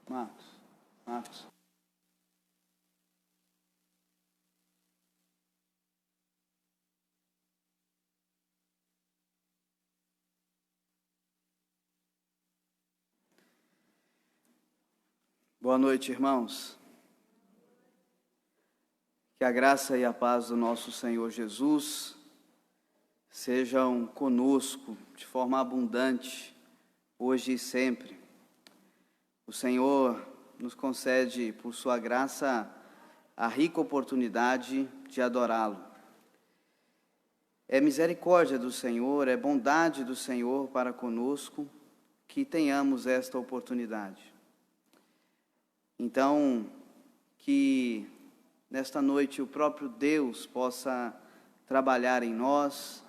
Marcos. Boa noite, irmãos. Que a graça e a paz do nosso Senhor Jesus sejam conosco de forma abundante, hoje e sempre. O Senhor nos concede, por sua graça, a rica oportunidade de adorá-lo. É misericórdia do Senhor, é bondade do Senhor para conosco que tenhamos esta oportunidade. Então, que nesta noite o próprio Deus possa trabalhar em nós,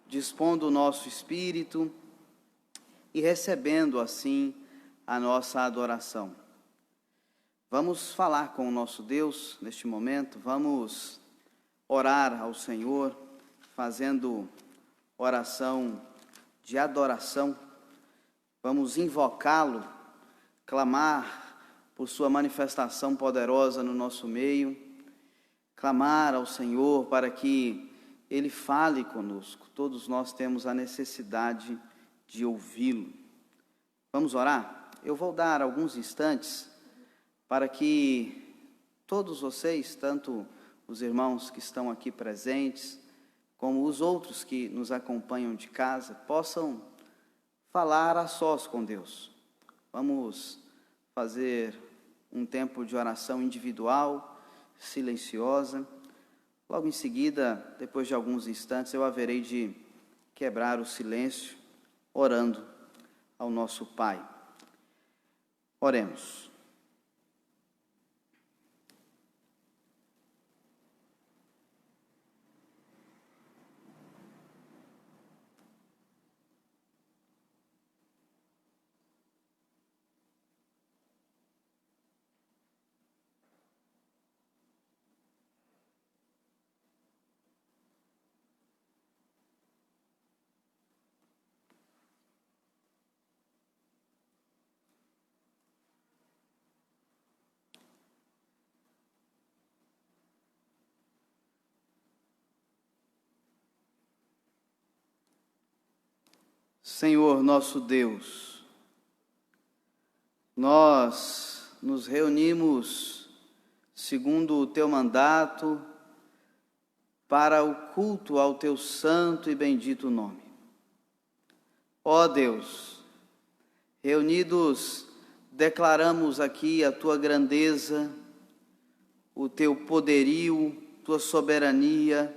dispondo o nosso espírito e recebendo assim a nossa adoração. Vamos falar com o nosso Deus neste momento, vamos orar ao Senhor, fazendo oração de adoração, vamos invocá-lo, clamar por sua manifestação poderosa no nosso meio, clamar ao Senhor para que Ele fale conosco. Todos nós temos a necessidade de ouvi-lo. Vamos orar? Eu vou dar alguns instantes para que todos vocês, tanto os irmãos que estão aqui presentes, como os outros que nos acompanham de casa, possam falar a sós com Deus. Vamos fazer um tempo de oração individual, silenciosa. Logo em seguida, depois de alguns instantes, eu haverei de quebrar o silêncio, orando ao nosso Pai. Oremos. Senhor nosso Deus, nós nos reunimos segundo o Teu mandato para o culto ao Teu santo e bendito nome. Ó Deus, reunidos declaramos aqui a Tua grandeza, o Teu poderio, Tua soberania.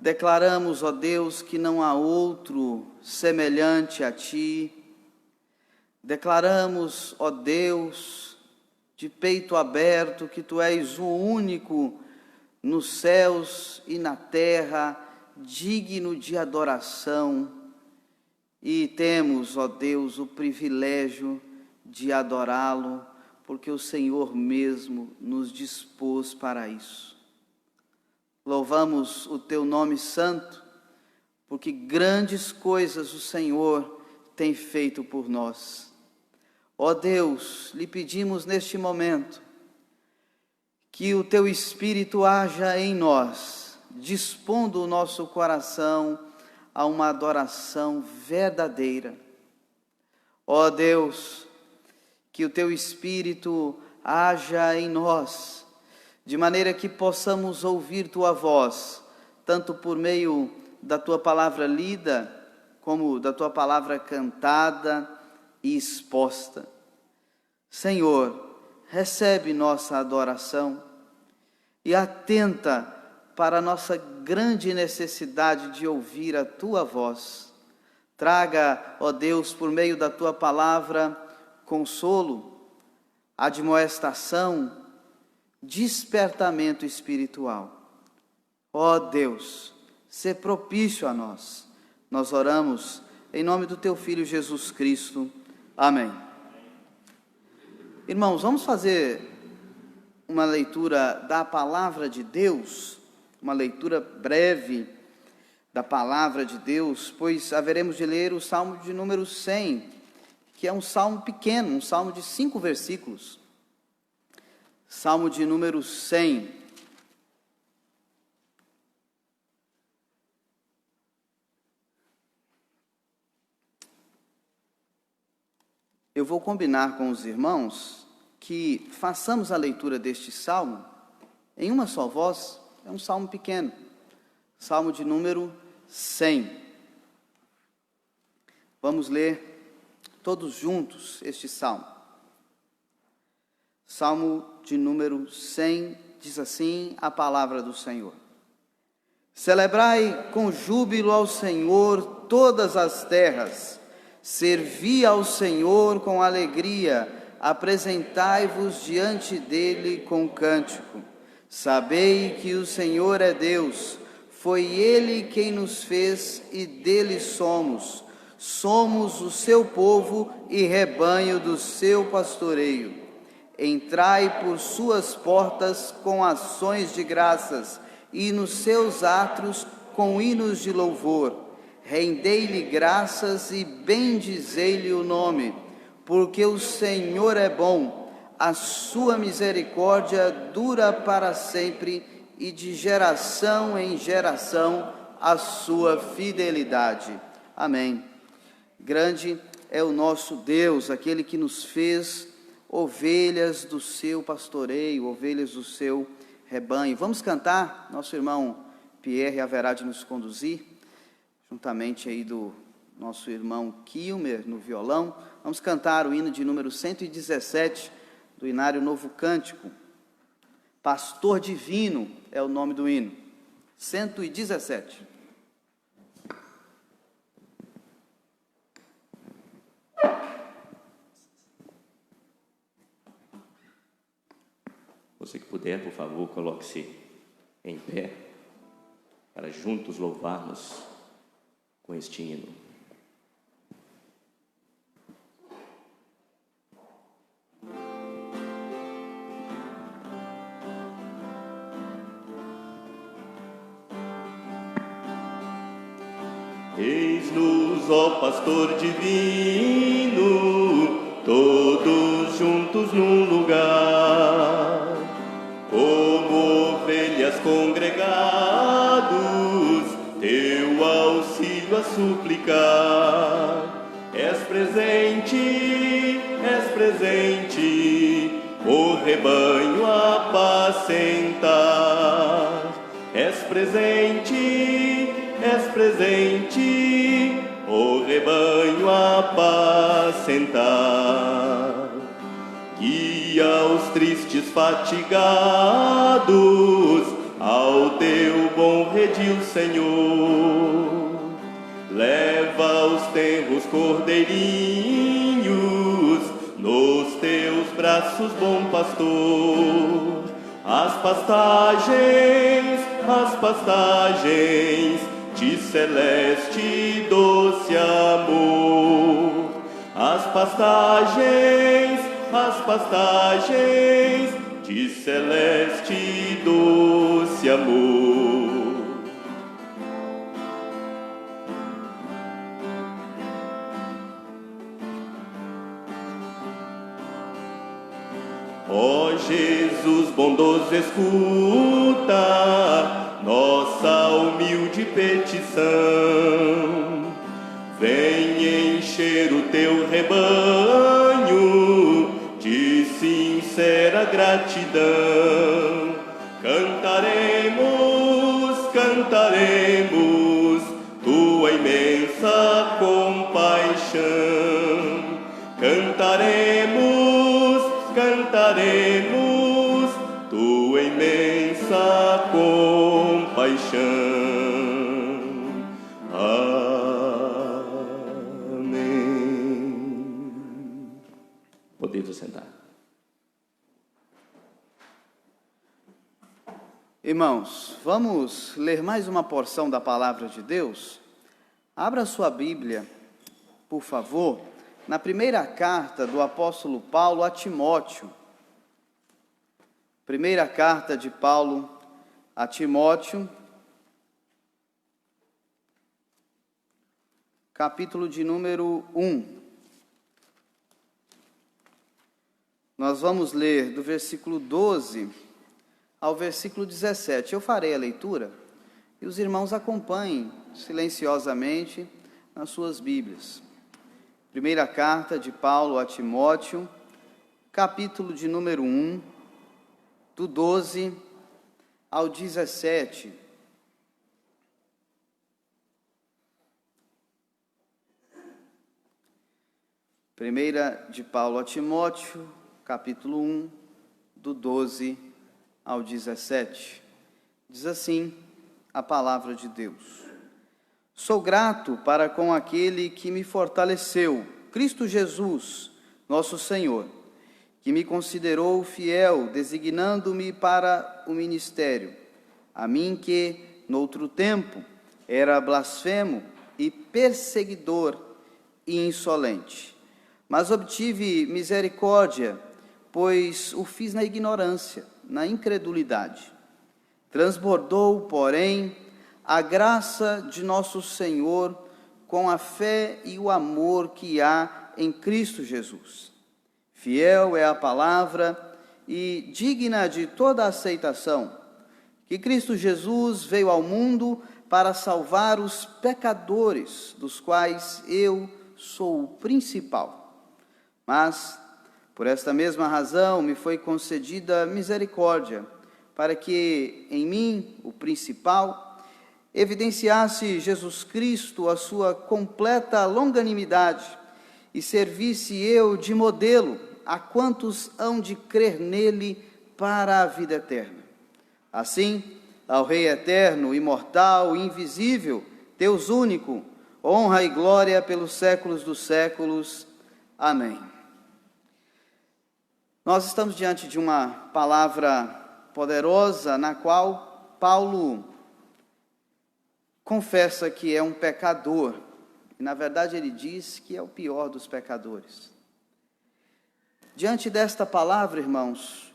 Declaramos, ó Deus, que não há outro semelhante a Ti. Declaramos, ó Deus, de peito aberto, que Tu és o único nos céus e na terra, digno de adoração. E temos, ó Deus, o privilégio de adorá-lo, porque o Senhor mesmo nos dispôs para isso. Louvamos o Teu nome santo, porque grandes coisas o Senhor tem feito por nós. Ó Deus, lhe pedimos neste momento que o Teu Espírito haja em nós, dispondo o nosso coração a uma adoração verdadeira. Ó Deus, que o Teu Espírito haja em nós, de maneira que possamos ouvir Tua voz, tanto por meio da Tua palavra lida, como da Tua palavra cantada e exposta. Senhor, recebe nossa adoração e atenta para a nossa grande necessidade de ouvir a Tua voz. Traga, ó Deus, por meio da Tua palavra, consolo, admoestação, despertamento espiritual. Ó Deus, sê propício a nós. Nós oramos em nome do Teu Filho Jesus Cristo. Amém. Irmãos, vamos fazer uma leitura da palavra de Deus, uma leitura breve da palavra de Deus, pois haveremos de ler o Salmo de número 100, que é um salmo pequeno, um salmo de 5 versículos. Salmo de número 100. Eu vou combinar com os irmãos que façamos a leitura deste salmo em uma só voz. É um salmo pequeno, salmo de número 100. Vamos ler todos juntos este salmo. Salmo de número 100 diz assim a palavra do Senhor: Celebrai com júbilo ao Senhor todas as terras, servi ao Senhor com alegria, apresentai-vos diante dele com cântico. Sabei que o Senhor é Deus, foi ele quem nos fez e dele somos. Somos o seu povo e rebanho do seu pastoreio. Entrai por suas portas com ações de graças e nos seus átrios com hinos de louvor. Rendei-lhe graças e bendizei-lhe o nome, porque o Senhor é bom, a sua misericórdia dura para sempre e de geração em geração a sua fidelidade. Amém. Grande é o nosso Deus, aquele que nos fez ovelhas do seu pastoreio, ovelhas do seu rebanho. Vamos cantar, nosso irmão Pierre haverá de nos conduzir, juntamente aí do nosso irmão Kilmer no violão. Vamos cantar o hino de número 117, do Inário Novo Cântico. Pastor Divino é o nome do hino. 117. Você que puder, por favor, coloque-se em pé para juntos louvarmos com este hino. Eis-nos, ó pastor divino, todos juntos num lugar, como ovelhas congregados, teu auxílio a suplicar. És presente, o rebanho apacentar. És presente, o rebanho apacentar. Guia os tristes fatigados ao teu bom redil, Senhor. Leva os tenros cordeirinhos nos teus braços, bom pastor. As pastagens de celeste e doce amor. As pastagens de celeste e doce amor. Ó Jesus bondoso, escuta nossa humilde petição. Vem encher o teu rebanho de sincera gratidão. Cantaremos tua imensa compaixão. Cantaremos tua imensa compaixão. Amém. Podemos sentar. Irmãos, vamos ler mais uma porção da palavra de Deus? Abra sua Bíblia, por favor, na primeira carta do apóstolo Paulo a Timóteo. Primeira carta de Paulo a Timóteo, capítulo de número 1. Nós vamos ler do versículo 12 ao versículo 17. Eu farei a leitura e os irmãos acompanhem silenciosamente nas suas Bíblias. Primeira carta de Paulo a Timóteo, capítulo de número 1, do 12 ao 17. Primeira de Paulo a Timóteo, capítulo 1, do 12 ao 17. Diz assim a palavra de Deus: Sou grato para com aquele que me fortaleceu, Cristo Jesus, nosso Senhor, que me considerou fiel, designando-me para o ministério, a mim que, noutro tempo, era blasfemo e perseguidor e insolente. Mas obtive misericórdia, pois o fiz na ignorância, na incredulidade. Transbordou, porém, a graça de nosso Senhor com a fé e o amor que há em Cristo Jesus. Fiel é a palavra e digna de toda aceitação, que Cristo Jesus veio ao mundo para salvar os pecadores, dos quais eu sou o principal. Mas, por esta mesma razão, me foi concedida misericórdia, para que em mim, o principal, evidenciasse Jesus Cristo a sua completa longanimidade e servisse eu de modelo a quantos hão de crer nele para a vida eterna. Assim, ao Rei eterno, imortal, invisível, Deus único, honra e glória pelos séculos dos séculos. Amém. Nós estamos diante de uma palavra poderosa na qual Paulo confessa que é um pecador. E, na verdade, ele diz que é o pior dos pecadores. Diante desta palavra, irmãos,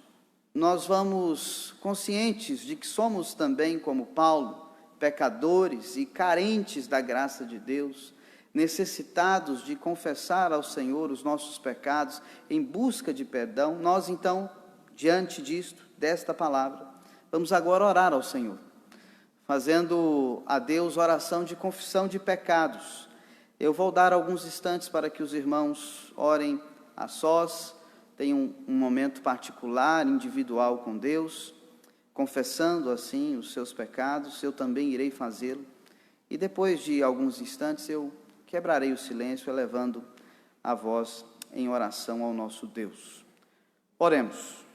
nós vamos conscientes de que somos também, como Paulo, pecadores e carentes da graça de Deus, necessitados de confessar ao Senhor os nossos pecados em busca de perdão. Nós, então, diante disto, desta palavra, vamos agora orar ao Senhor, fazendo a Deus oração de confissão de pecados. Eu vou dar alguns instantes para que os irmãos orem a sós, tenham um momento particular, individual com Deus, confessando assim os seus pecados. Eu também irei fazê-lo. E depois de alguns instantes eu quebrarei o silêncio, elevando a voz em oração ao nosso Deus. Oremos.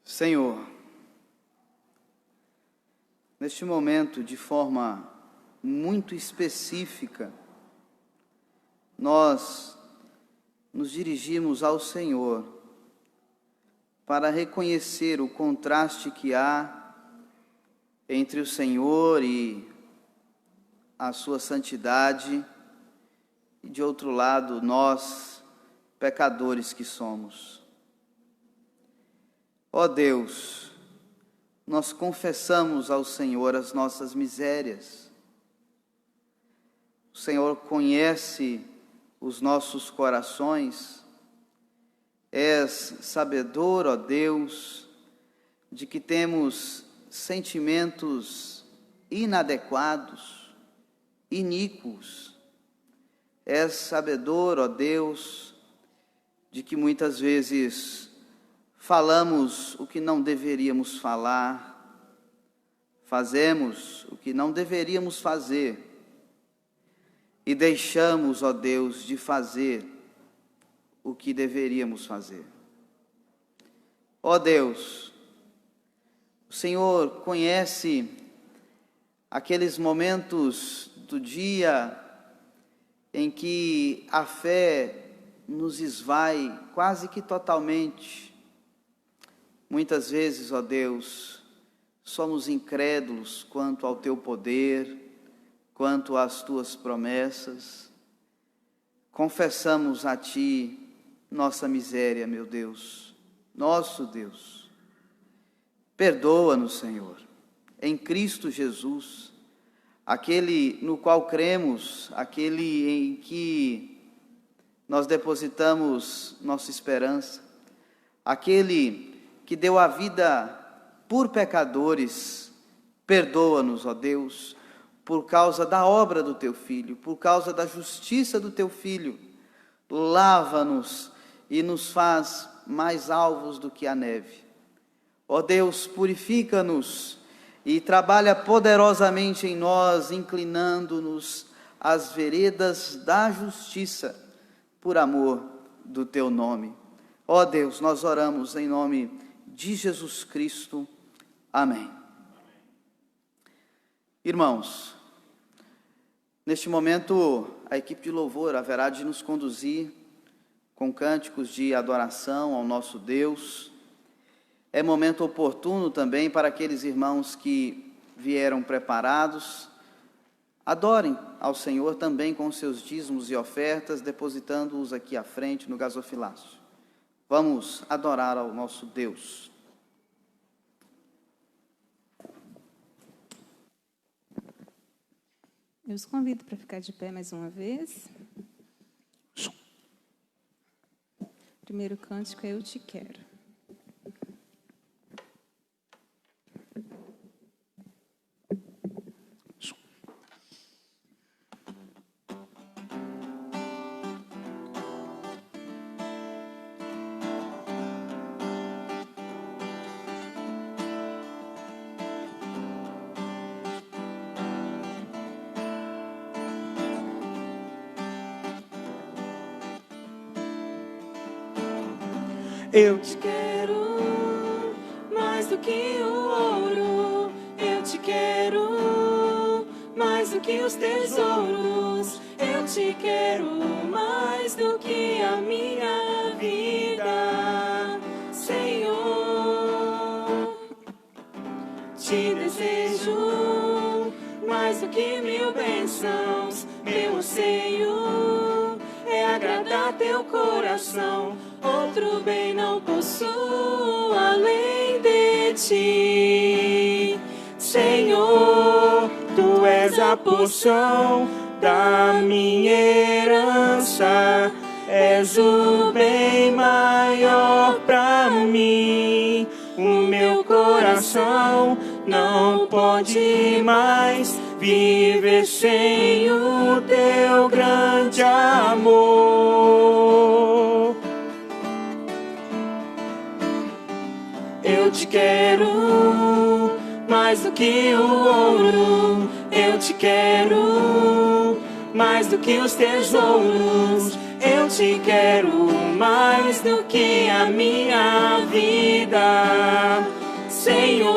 Senhor, neste momento, de forma muito específica, nós nos dirigimos ao Senhor para reconhecer o contraste que há entre o Senhor e a sua santidade, e de outro lado, nós, pecadores que somos. Ó Deus, nós confessamos ao Senhor as nossas misérias. O Senhor conhece os nossos corações. És sabedor, ó Deus, de que temos sentimentos inadequados, iníquos. És sabedor, ó Deus, de que muitas vezes falamos o que não deveríamos falar, fazemos o que não deveríamos fazer e deixamos, ó Deus, de fazer o que deveríamos fazer. Ó Deus, o Senhor conhece aqueles momentos do dia em que a fé nos esvai quase que totalmente. Muitas vezes, ó Deus, somos incrédulos quanto ao Teu poder, quanto às Tuas promessas. Confessamos a Ti nossa miséria, meu Deus, nosso Deus. Perdoa-nos, Senhor, em Cristo Jesus, aquele no qual cremos, aquele em que nós depositamos nossa esperança, aquele que deu a vida por pecadores. Perdoa-nos, ó Deus, por causa da obra do Teu Filho, por causa da justiça do Teu Filho. Lava-nos e nos faz mais alvos do que a neve. Ó Deus, purifica-nos e trabalha poderosamente em nós, inclinando-nos às veredas da justiça, por amor do Teu nome. Ó Deus, nós oramos em nome de Jesus Cristo. Amém. Irmãos, neste momento a equipe de louvor haverá de nos conduzir com cânticos de adoração ao nosso Deus. É momento oportuno também para aqueles irmãos que vieram preparados. Adorem ao Senhor também com seus dízimos e ofertas, depositando-os aqui à frente no gasofilácio. Vamos adorar ao nosso Deus. Eu os convido para ficar de pé mais uma vez. O primeiro cântico é Eu Te Quero. Eu te quero mais do que o ouro, eu te quero mais do que os tesouros, eu te quero mais do que a minha vida, Senhor. Te desejo mais do que 1000 bênçãos, meu anseio é agradar teu coração. Outro bem não possuo além de ti, Senhor. Tu és a porção da minha herança, és o bem maior pra mim. O meu coração não pode mais viver sem o teu grande amor. Eu te quero mais do que o ouro, eu te quero mais do que os tesouros, eu te quero mais do que a minha vida, Senhor.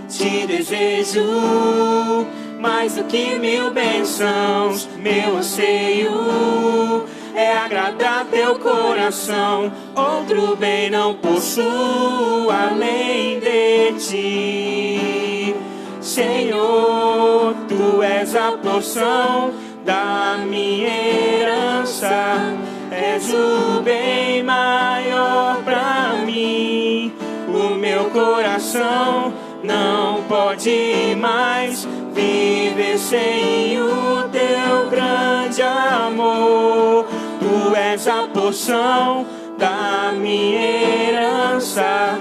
Te desejo mais do que 1000 bênçãos, meu anseio é agradar teu coração. Outro bem não possuo além de ti, Senhor. Tu és a porção da minha herança, és o bem maior pra mim. O meu coração não pode mais viver sem o teu grande amor. Tu és a porção da minha herança,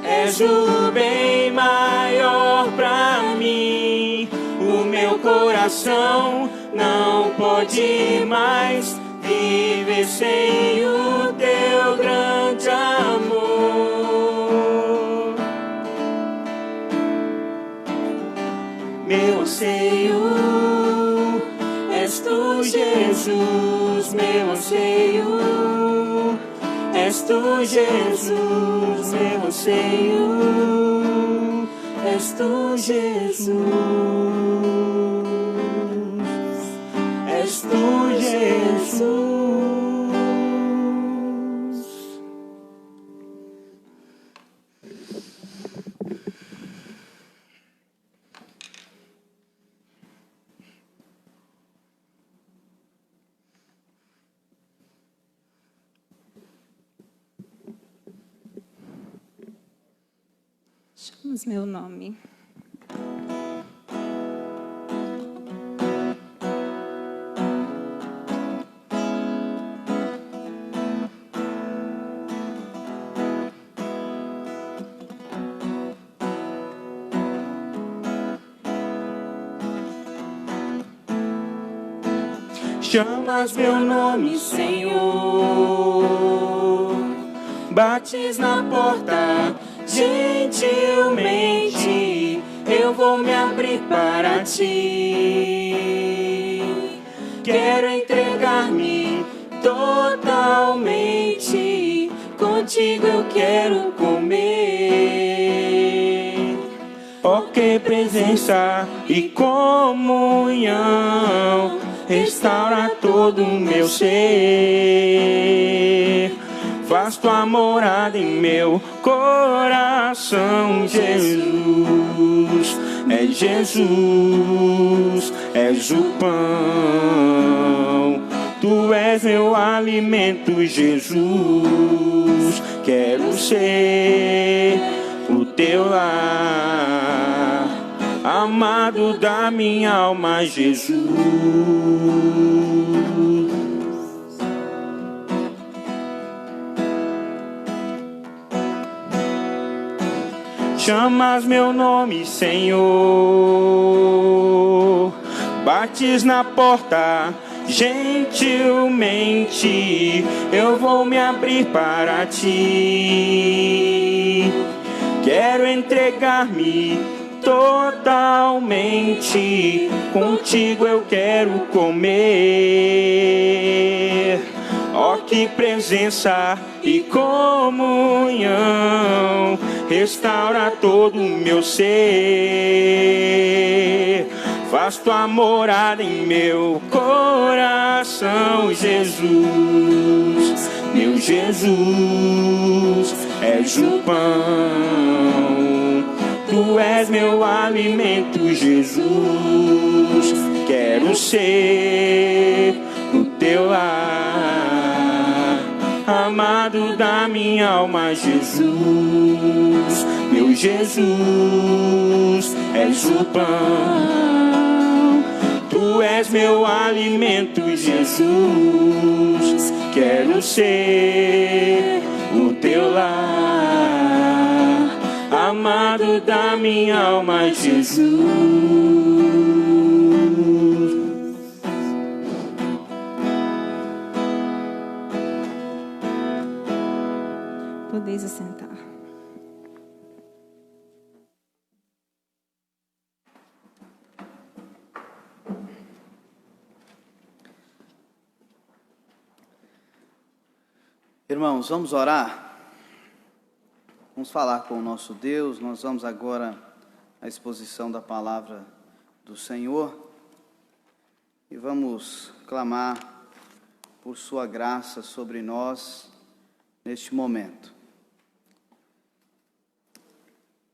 és o bem maior pra mim. O meu coração não pode mais viver vivenciei o teu grande amor. Meu anseio és tu, Jesus, meu anseio és tu, Jesus, meu anseio és tu, Jesus, és tu, Jesus. Chamas meu nome. Chamas meu nome, Senhor, bates na porta, gentilmente eu vou me abrir para ti. Quero entregar-me totalmente, contigo eu quero comer. Oh, que presença e comunhão restaura todo o meu ser. Faz tua morada em meu coração, Jesus. É Jesus, és o pão. Tu és meu alimento, Jesus. Quero ser o teu lar, amado da minha alma, Jesus. Chamas meu nome, Senhor, bates na porta, gentilmente eu vou me abrir para ti. Quero entregar-me totalmente, contigo eu quero comer. Oh, que presença e comunhão restaura todo o meu ser. Faz tua morada em meu coração, Jesus. Meu Jesus, és o pão. Tu és meu alimento, Jesus. Quero ser o teu lar, amado da minha alma, Jesus. Meu Jesus, és o pão. Tu és meu alimento, Jesus. Quero ser o teu lar, amado da minha alma, Jesus. Podeis assentar. Irmãos, vamos orar? Vamos falar com o nosso Deus. Nós vamos agora à exposição da palavra do Senhor e vamos clamar por sua graça sobre nós neste momento.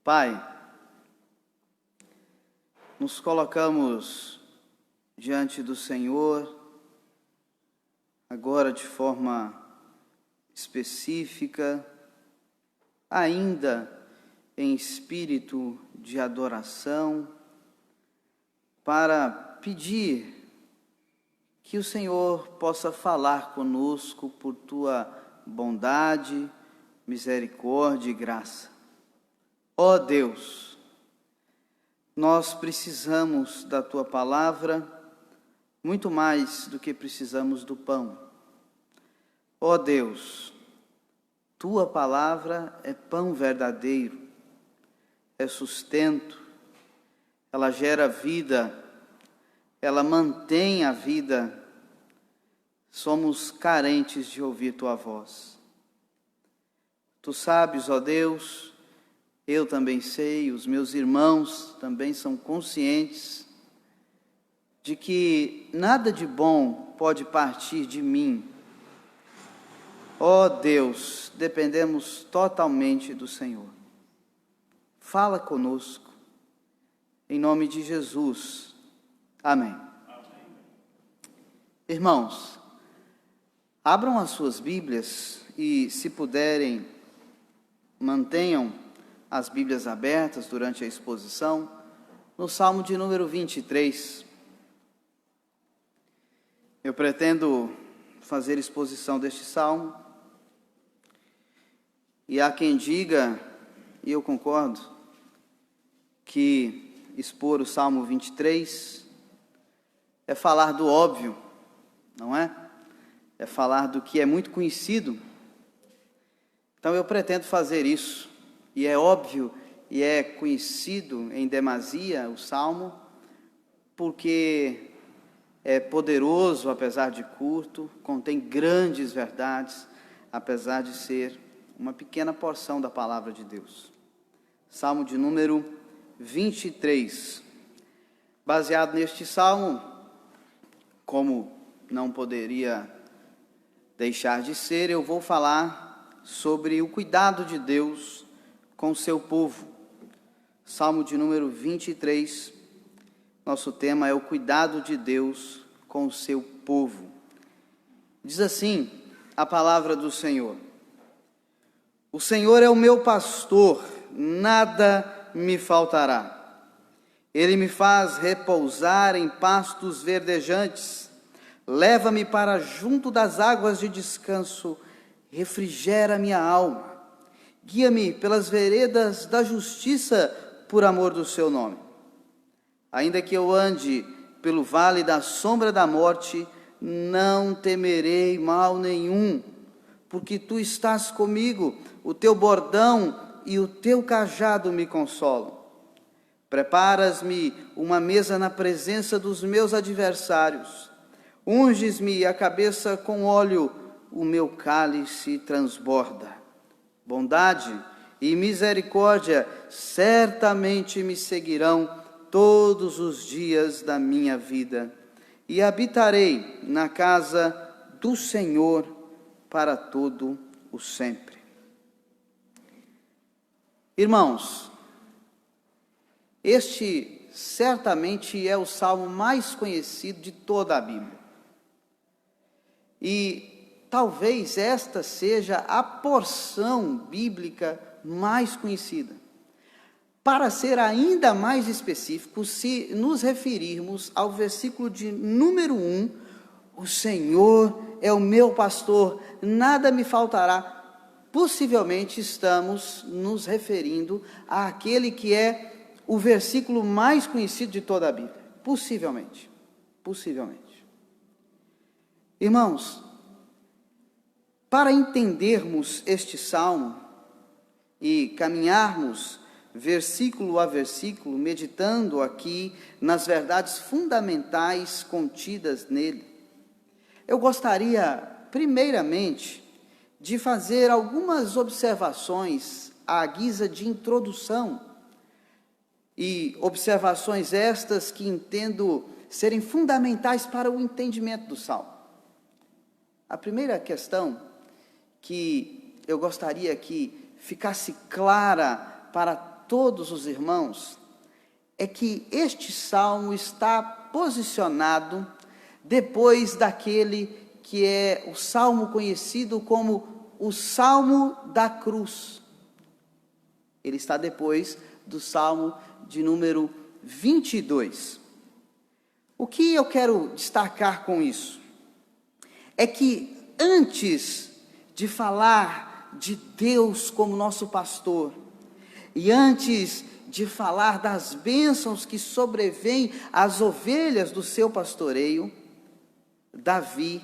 Pai, nos colocamos diante do Senhor agora de forma específica, ainda em espírito de adoração, para pedir que o Senhor possa falar conosco por tua bondade, misericórdia e graça. Ó Deus, nós precisamos da tua palavra muito mais do que precisamos do pão. Ó Deus, tua palavra é pão verdadeiro, é sustento, ela gera vida, ela mantém a vida. Somos carentes de ouvir tua voz. Tu sabes, ó Deus, eu também sei, os meus irmãos também são conscientes de que nada de bom pode partir de mim. Ó Deus, dependemos totalmente do Senhor. Fala conosco, em nome de Jesus. Amém. Irmãos, abram as suas Bíblias e, se puderem, mantenham as Bíblias abertas durante a exposição, no Salmo de número 23. Eu pretendo fazer exposição deste Salmo, e há quem diga, e eu concordo, que expor o Salmo 23 é falar do óbvio, não é? É falar do que é muito conhecido. Então eu pretendo fazer isso, e é óbvio e é conhecido em demasia o Salmo, porque é poderoso, apesar de curto, contém grandes verdades, apesar de ser uma pequena porção da palavra de Deus. Salmo de número 23. Baseado neste salmo, como não poderia deixar de ser, eu vou falar sobre o cuidado de Deus com o seu povo. Salmo de número 23, nosso tema é o cuidado de Deus com o seu povo. Diz assim a palavra do Senhor: o Senhor é o meu pastor, nada me faltará. Ele me faz repousar em pastos verdejantes, leva-me para junto das águas de descanso, refrigera minha alma. Guia-me pelas veredas da justiça, por amor do seu nome. Ainda que eu ande pelo vale da sombra da morte, não temerei mal nenhum, porque tu estás comigo, o teu bordão e o teu cajado me consolam. Preparas-me uma mesa na presença dos meus adversários, unges-me a cabeça com óleo, o meu cálice transborda. Bondade e misericórdia certamente me seguirão todos os dias da minha vida, e habitarei na casa do Senhor para todo o sempre. Irmãos, este certamente é o salmo mais conhecido de toda a Bíblia. E talvez esta seja a porção bíblica mais conhecida. Para ser ainda mais específico, se nos referirmos ao versículo de número 1, o Senhor é o meu pastor, nada me faltará. Possivelmente estamos nos referindo àquele que é o versículo mais conhecido de toda a Bíblia. Possivelmente. Irmãos, para entendermos este salmo e caminharmos versículo a versículo, meditando aqui nas verdades fundamentais contidas nele, eu gostaria, primeiramente, de fazer algumas observações à guisa de introdução, e observações estas que entendo serem fundamentais para o entendimento do salmo. A primeira questão que eu gostaria que ficasse clara para todos os irmãos é que este salmo está posicionado depois daquele que é o salmo conhecido como o Salmo da Cruz. Ele está depois do Salmo de número 22. O que eu quero destacar com isso? É que antes de falar de Deus como nosso pastor, e antes de falar das bênçãos que sobrevêm às ovelhas do seu pastoreio, Davi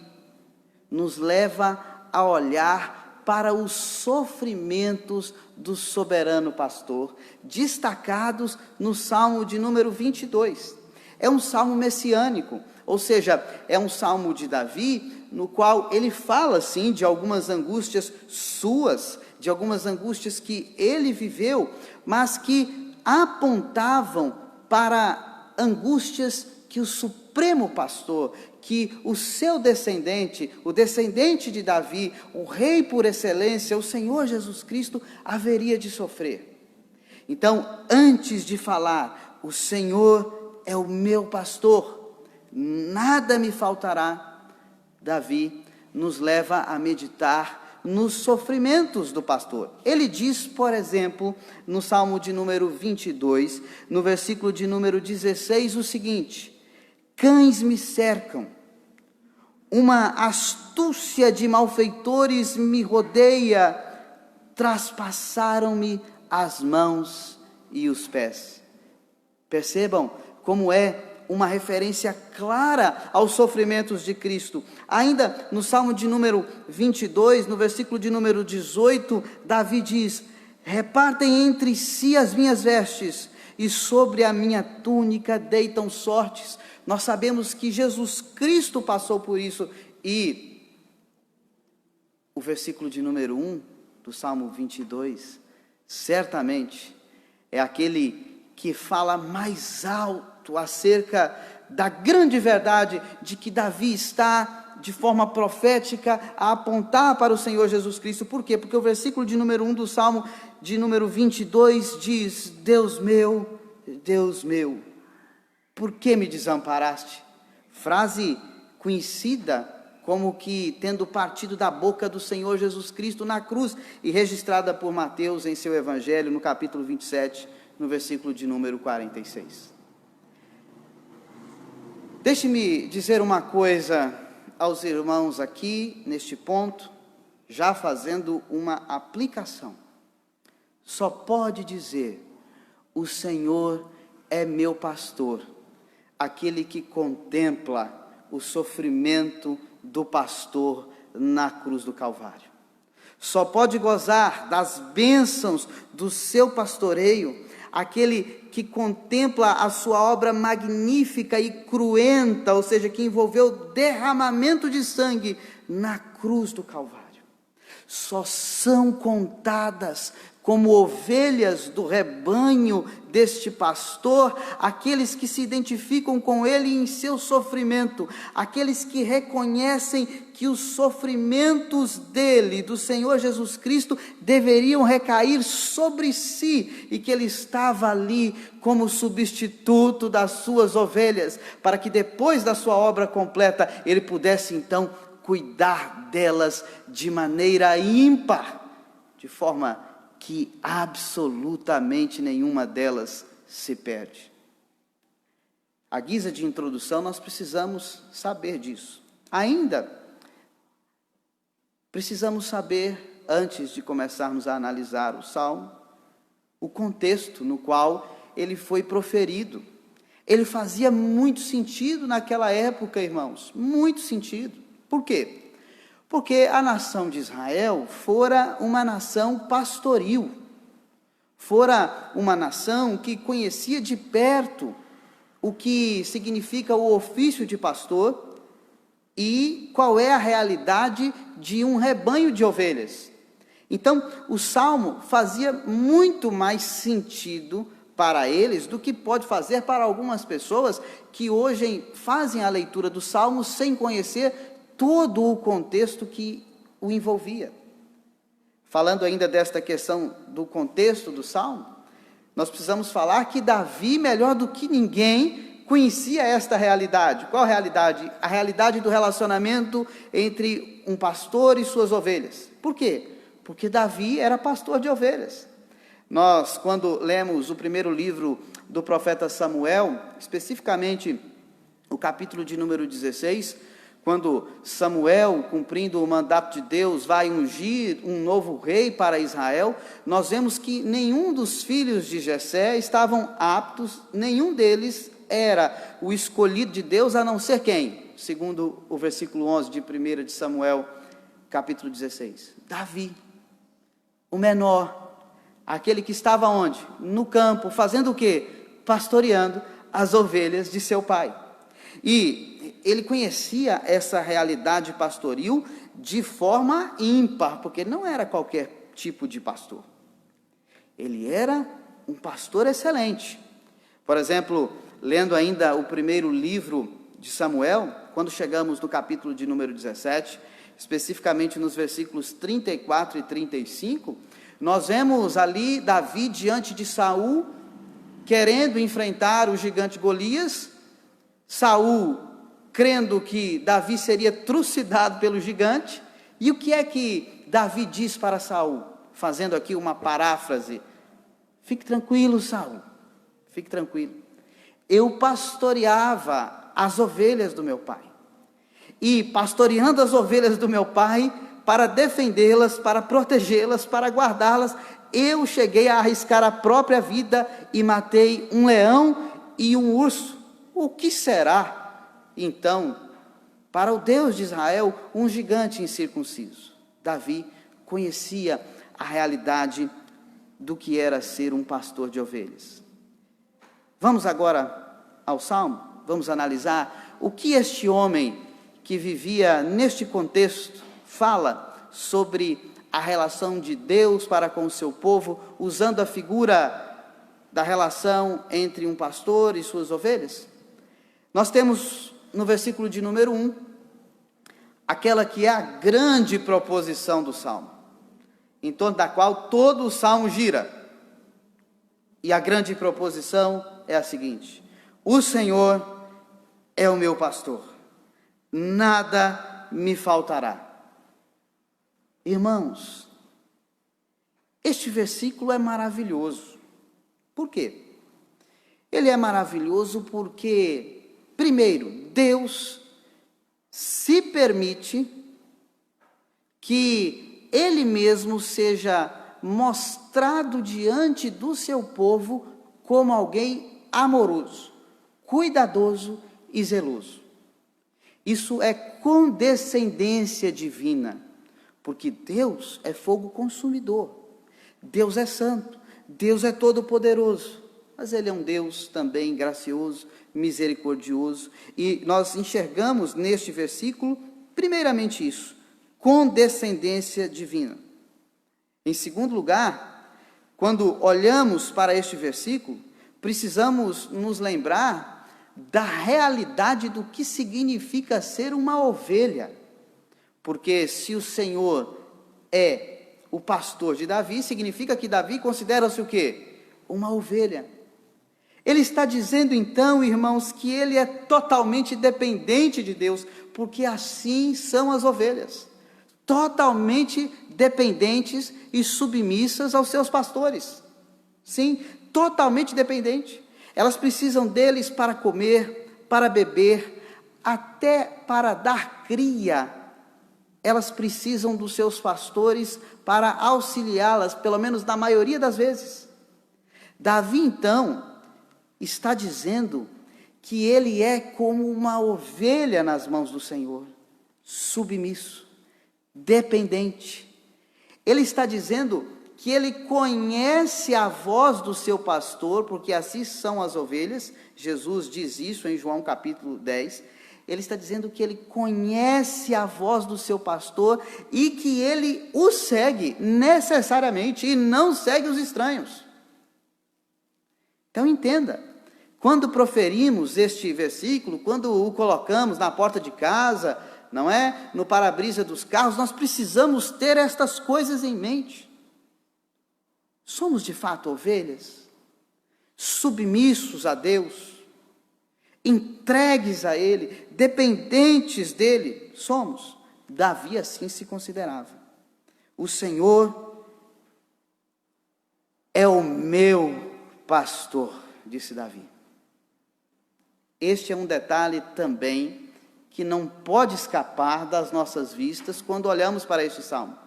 nos leva a olhar para os sofrimentos do soberano pastor, destacados no Salmo de número 22. É um salmo messiânico, ou seja, é um salmo de Davi, no qual ele fala, sim, de algumas angústias suas, de algumas angústias que ele viveu, mas que apontavam para angústias que o Supremo Pastor, que o seu descendente, o descendente de Davi, o rei por excelência, o Senhor Jesus Cristo, haveria de sofrer. Então, antes de falar, o Senhor é o meu pastor, nada me faltará, Davi nos leva a meditar nos sofrimentos do pastor. Ele diz, por exemplo, no Salmo de número 22, no versículo de número 16, o seguinte: cães me cercam, uma astúcia de malfeitores me rodeia, traspassaram-me as mãos e os pés. Percebam como é uma referência clara aos sofrimentos de Cristo. Ainda no Salmo de número 22, no versículo de número 18, Davi diz: repartem entre si as minhas vestes, e sobre a minha túnica deitam sortes. Nós sabemos que Jesus Cristo passou por isso, e o versículo de número 1 do Salmo 22, certamente é aquele que fala mais alto acerca da grande verdade de que Davi está, de forma profética, a apontar para o Senhor Jesus Cristo. Por quê? Porque o versículo de número 1 do Salmo de número 22 diz: Deus meu, por que me desamparaste? Frase conhecida como que tendo partido da boca do Senhor Jesus Cristo na cruz, e registrada por Mateus em seu Evangelho, no capítulo 27, no versículo de número 46. Deixe-me dizer uma coisa aos irmãos aqui, neste ponto, já fazendo uma aplicação. Só pode dizer: o Senhor é meu pastor, aquele que contempla o sofrimento do pastor na cruz do Calvário. Só pode gozar das bênçãos do seu pastoreio aquele que contempla a sua obra magnífica e cruenta, ou seja, que envolveu derramamento de sangue na cruz do Calvário. Só são contadas como ovelhas do rebanho deste pastor aqueles que se identificam com ele em seu sofrimento, aqueles que reconhecem que os sofrimentos dele, do Senhor Jesus Cristo, deveriam recair sobre si, e que ele estava ali como substituto das suas ovelhas, para que depois da sua obra completa, ele pudesse então cuidar delas de maneira ímpar, de forma que absolutamente nenhuma delas se perde. À guisa de introdução, nós precisamos saber disso. Ainda precisamos saber, antes de começarmos a analisar o Salmo, o contexto no qual ele foi proferido. Ele fazia muito sentido naquela época, irmãos, muito sentido. Por quê? Porque a nação de Israel fora uma nação pastoril, fora uma nação que conhecia de perto o que significa o ofício de pastor e qual é a realidade de um rebanho de ovelhas. Então, o Salmo fazia muito mais sentido para eles do que pode fazer para algumas pessoas que hoje fazem a leitura do Salmo sem conhecer todo o contexto que o envolvia. Falando ainda desta questão do contexto do Salmo, nós precisamos falar que Davi, melhor do que ninguém, conhecia esta realidade. Qual realidade? A realidade do relacionamento entre um pastor e suas ovelhas. Por quê? Porque Davi era pastor de ovelhas. Nós, quando lemos o primeiro livro do profeta Samuel, especificamente o capítulo de número 16, quando Samuel, cumprindo o mandato de Deus, vai ungir um novo rei para Israel, nós vemos que nenhum dos filhos de Jessé estavam aptos, nenhum deles era o escolhido de Deus, a não ser quem? Segundo o versículo 11 de 1 de Samuel, capítulo 16? Davi, o menor, aquele que estava onde? No campo, fazendo o quê? Pastoreando as ovelhas de seu pai. E ele conhecia essa realidade pastoril de forma ímpar, porque ele não era qualquer tipo de pastor. Ele era um pastor excelente. Por exemplo, lendo ainda o primeiro livro de Samuel, quando chegamos no capítulo de número 17, especificamente nos versículos 34 e 35, nós vemos ali Davi diante de Saul, querendo enfrentar o gigante Golias. Saul crendo que Davi seria trucidado pelo gigante. E o que é que Davi diz para Saul? Fazendo aqui uma paráfrase: fique tranquilo, Saul, fique tranquilo. Eu pastoreava as ovelhas do meu pai. E pastoreando as ovelhas do meu pai, para defendê-las, para protegê-las, para guardá-las, eu cheguei a arriscar a própria vida e matei um leão e um urso. O que será, então, para o Deus de Israel, um gigante incircunciso? Davi conhecia a realidade do que era ser um pastor de ovelhas. Vamos agora ao Salmo, vamos analisar o que este homem que vivia neste contexto fala sobre a relação de Deus para com o seu povo, usando a figura da relação entre um pastor e suas ovelhas. Nós temos no versículo de número 1, aquela que é a grande proposição do Salmo, em torno da qual todo o Salmo gira. E a grande proposição é a seguinte: o Senhor é o meu pastor, nada me faltará. Irmãos, este versículo é maravilhoso. Por quê? Ele é maravilhoso porque, primeiro, Deus se permite que Ele mesmo seja mostrado diante do seu povo como alguém amoroso, cuidadoso e zeloso. Isso é condescendência divina, porque Deus é fogo consumidor, Deus é santo, Deus é todo-poderoso, mas Ele é um Deus também gracioso, misericordioso, e nós enxergamos neste versículo, primeiramente isso, condescendência divina. Em segundo lugar, quando olhamos para este versículo, precisamos nos lembrar da realidade do que significa ser uma ovelha, porque se o Senhor é o pastor de Davi, significa que Davi considera-se o quê? Uma ovelha. Ele está dizendo então, irmãos, que ele é totalmente dependente de Deus, porque assim são as ovelhas, totalmente dependentes e submissas aos seus pastores. Sim, totalmente dependente. Elas precisam deles para comer, para beber, até para dar cria. Elas precisam dos seus pastores para auxiliá-las, pelo menos na maioria das vezes. Davi, então, está dizendo que ele é como uma ovelha nas mãos do Senhor, submisso, dependente. Ele está dizendo que ele conhece a voz do seu pastor, porque assim são as ovelhas. Jesus diz isso em João capítulo 10. Ele está dizendo que ele conhece a voz do seu pastor e que ele o segue necessariamente e não segue os estranhos. Então entenda, quando proferimos este versículo, quando o colocamos na porta de casa, não é? No para-brisa dos carros, nós precisamos ter estas coisas em mente. Somos de fato ovelhas, submissos a Deus, entregues a Ele, dependentes dEle. Somos. Davi assim se considerava. O Senhor é o meu pastor, disse Davi. Este é um detalhe também que não pode escapar das nossas vistas quando olhamos para este salmo.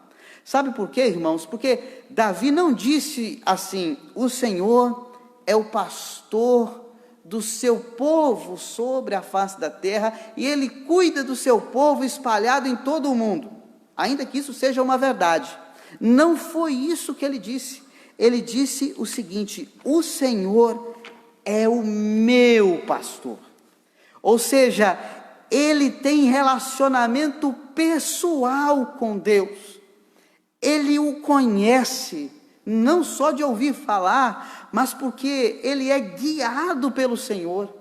Sabe por quê, irmãos? Porque Davi não disse assim: o Senhor é o pastor do seu povo sobre a face da terra, e Ele cuida do seu povo espalhado em todo o mundo. ainda que isso seja uma verdade. Não foi isso que ele disse. Ele disse o seguinte: o Senhor é o meu pastor. Ou seja, ele tem relacionamento pessoal com Deus. Ele o conhece, não só de ouvir falar, mas porque ele é guiado pelo Senhor.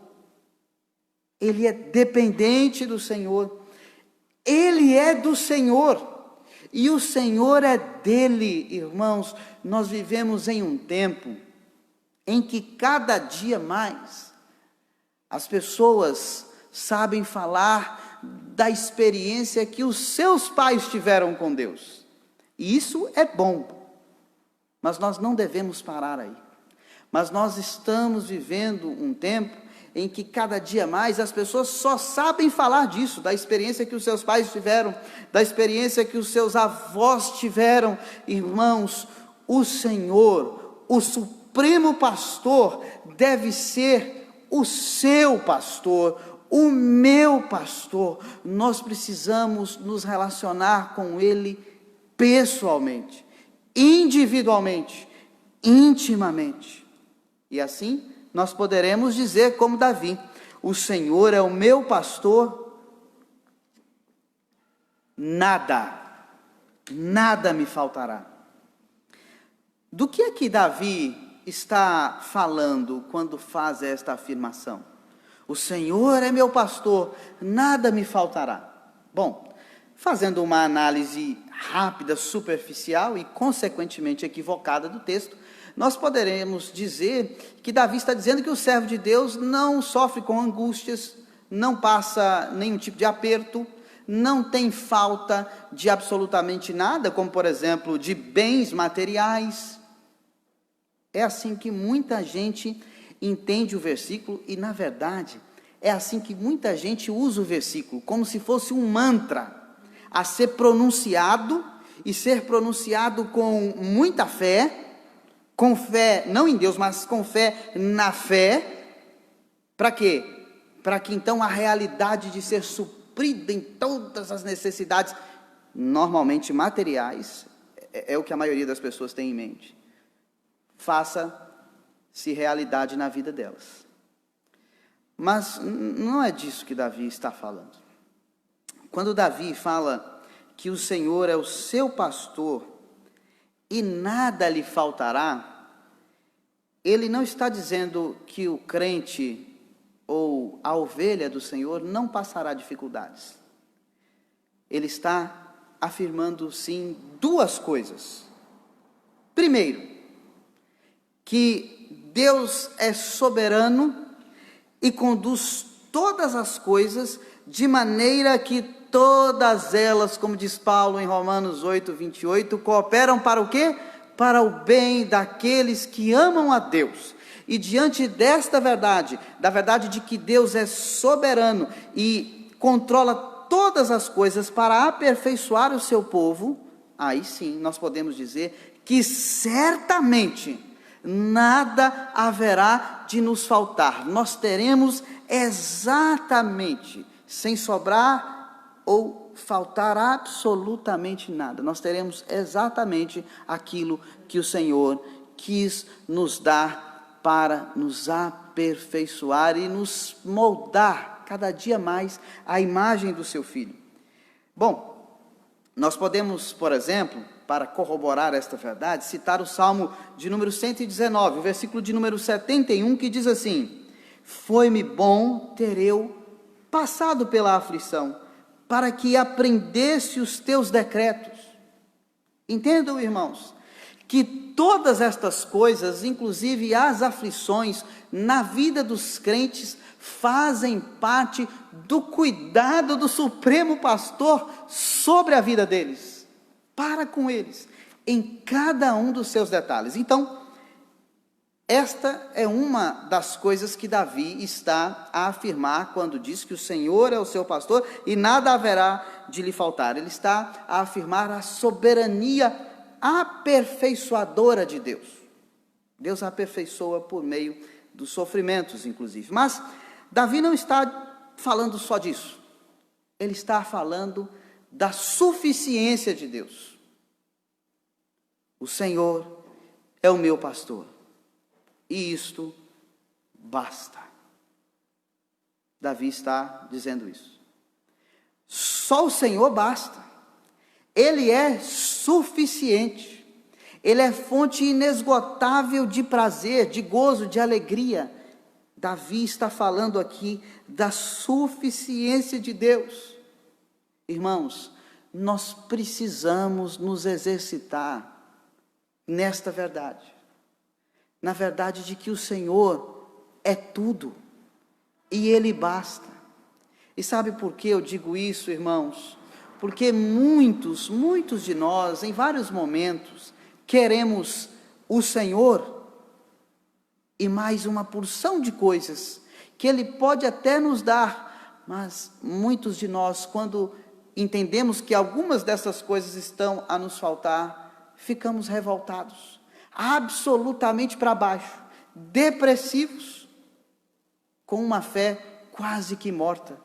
Ele é dependente do Senhor. Ele é do Senhor. E o Senhor é dele, irmãos. Nós vivemos em um tempo em que cada dia mais as pessoas sabem falar da experiência que os seus pais tiveram com Deus. E isso é bom, mas nós não devemos parar aí. Mas nós estamos vivendo um tempo em que cada dia mais as pessoas só sabem falar disso, da experiência que os seus pais tiveram, da experiência que os seus avós tiveram. Irmãos, o Senhor, o Supremo Pastor, deve ser o seu pastor, o meu pastor. Nós precisamos nos relacionar com Ele pessoalmente, individualmente, intimamente. E assim nós poderemos dizer como Davi: o Senhor é o meu pastor, nada me faltará. Do que é que Davi está falando quando faz esta afirmação? O Senhor é meu pastor, nada me faltará. Bom, fazendo uma análise rápida, superficial e consequentemente equivocada do texto, nós poderemos dizer que Davi está dizendo que o servo de Deus não sofre com angústias, não passa nenhum tipo de aperto, não tem falta de absolutamente nada, como por exemplo de bens materiais. É assim que muita gente entende o versículo e, na verdade, é assim que muita gente usa o versículo, como se fosse um mantra a ser pronunciado e ser pronunciado com muita fé, com fé não em Deus, mas com fé na fé. Para quê? Para que então a realidade de ser suprida em todas as necessidades, normalmente materiais, é o que a maioria das pessoas tem em mente, faça-se realidade na vida delas. Mas não é disso que Davi está falando. Quando Davi fala que o Senhor é o seu pastor e nada lhe faltará, ele não está dizendo que o crente ou a ovelha do Senhor não passará dificuldades. Ele está afirmando, sim, duas coisas. Primeiro, que Deus é soberano e conduz todas as coisas de maneira que todas elas, como diz Paulo em Romanos 8:28, cooperam para o quê? Para o bem daqueles que amam a Deus. E diante desta verdade, da verdade de que Deus é soberano e controla todas as coisas para aperfeiçoar o seu povo, aí sim nós podemos dizer que certamente nada haverá de nos faltar. Nós teremos exatamente, sem sobrar ou faltar absolutamente nada, nós teremos exatamente aquilo que o Senhor quis nos dar para nos aperfeiçoar e nos moldar cada dia mais à imagem do seu Filho. Bom, nós podemos, por exemplo, para corroborar esta verdade, citar o Salmo de número 119, o versículo de número 71, que diz assim: foi-me bom ter eu passado pela aflição, para que aprendesse os teus decretos. Entendam, irmãos, que todas estas coisas, inclusive as aflições na vida dos crentes, fazem parte do cuidado do Supremo Pastor sobre a vida deles, para com eles, em cada um dos seus detalhes. Então, esta é uma das coisas que Davi está a afirmar quando diz que o Senhor é o seu pastor e nada haverá de lhe faltar. Ele está a afirmar a soberania aperfeiçoadora de Deus. Deus aperfeiçoa por meio dos sofrimentos, inclusive. Mas Davi não está falando só disso. Ele está falando da suficiência de Deus. O Senhor é o meu pastor, e isto basta. Davi está dizendo isso. Só o Senhor basta. Ele é suficiente. Ele é fonte inesgotável de prazer, de gozo, de alegria. Davi está falando aqui da suficiência de Deus. Irmãos, nós precisamos nos exercitar nesta verdade. Na verdade de que o Senhor é tudo e Ele basta. E sabe por que eu digo isso, irmãos? Porque muitos de nós, em vários momentos, queremos o Senhor e mais uma porção de coisas que Ele pode até nos dar, mas muitos de nós, quando entendemos que algumas dessas coisas estão a nos faltar, ficamos revoltados, absolutamente para baixo, depressivos, com uma fé quase que morta.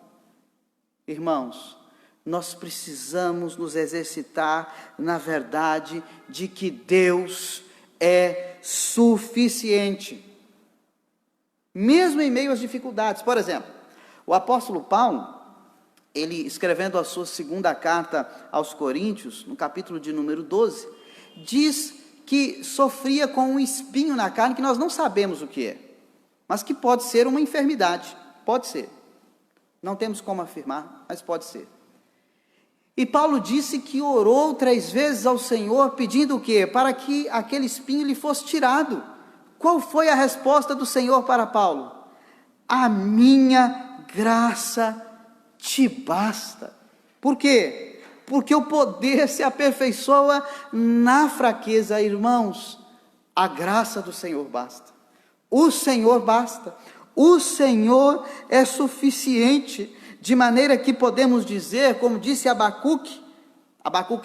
Irmãos, nós precisamos nos exercitar na verdade de que Deus é suficiente, mesmo em meio às dificuldades. Por exemplo, o apóstolo Paulo, ele escrevendo a sua segunda carta aos Coríntios, no capítulo de número 12, diz que sofria com um espinho na carne que nós não sabemos o que é, mas que pode ser uma enfermidade, pode ser. Não temos como afirmar, mas pode ser. E Paulo disse que orou 3 vezes ao Senhor, pedindo o quê? Para que aquele espinho lhe fosse tirado. Qual foi a resposta do Senhor para Paulo? A minha graça te basta. Por quê? Porque o poder se aperfeiçoa na fraqueza, irmãos. A graça do Senhor basta. O Senhor basta. O Senhor é suficiente, de maneira que podemos dizer, como disse Abacuque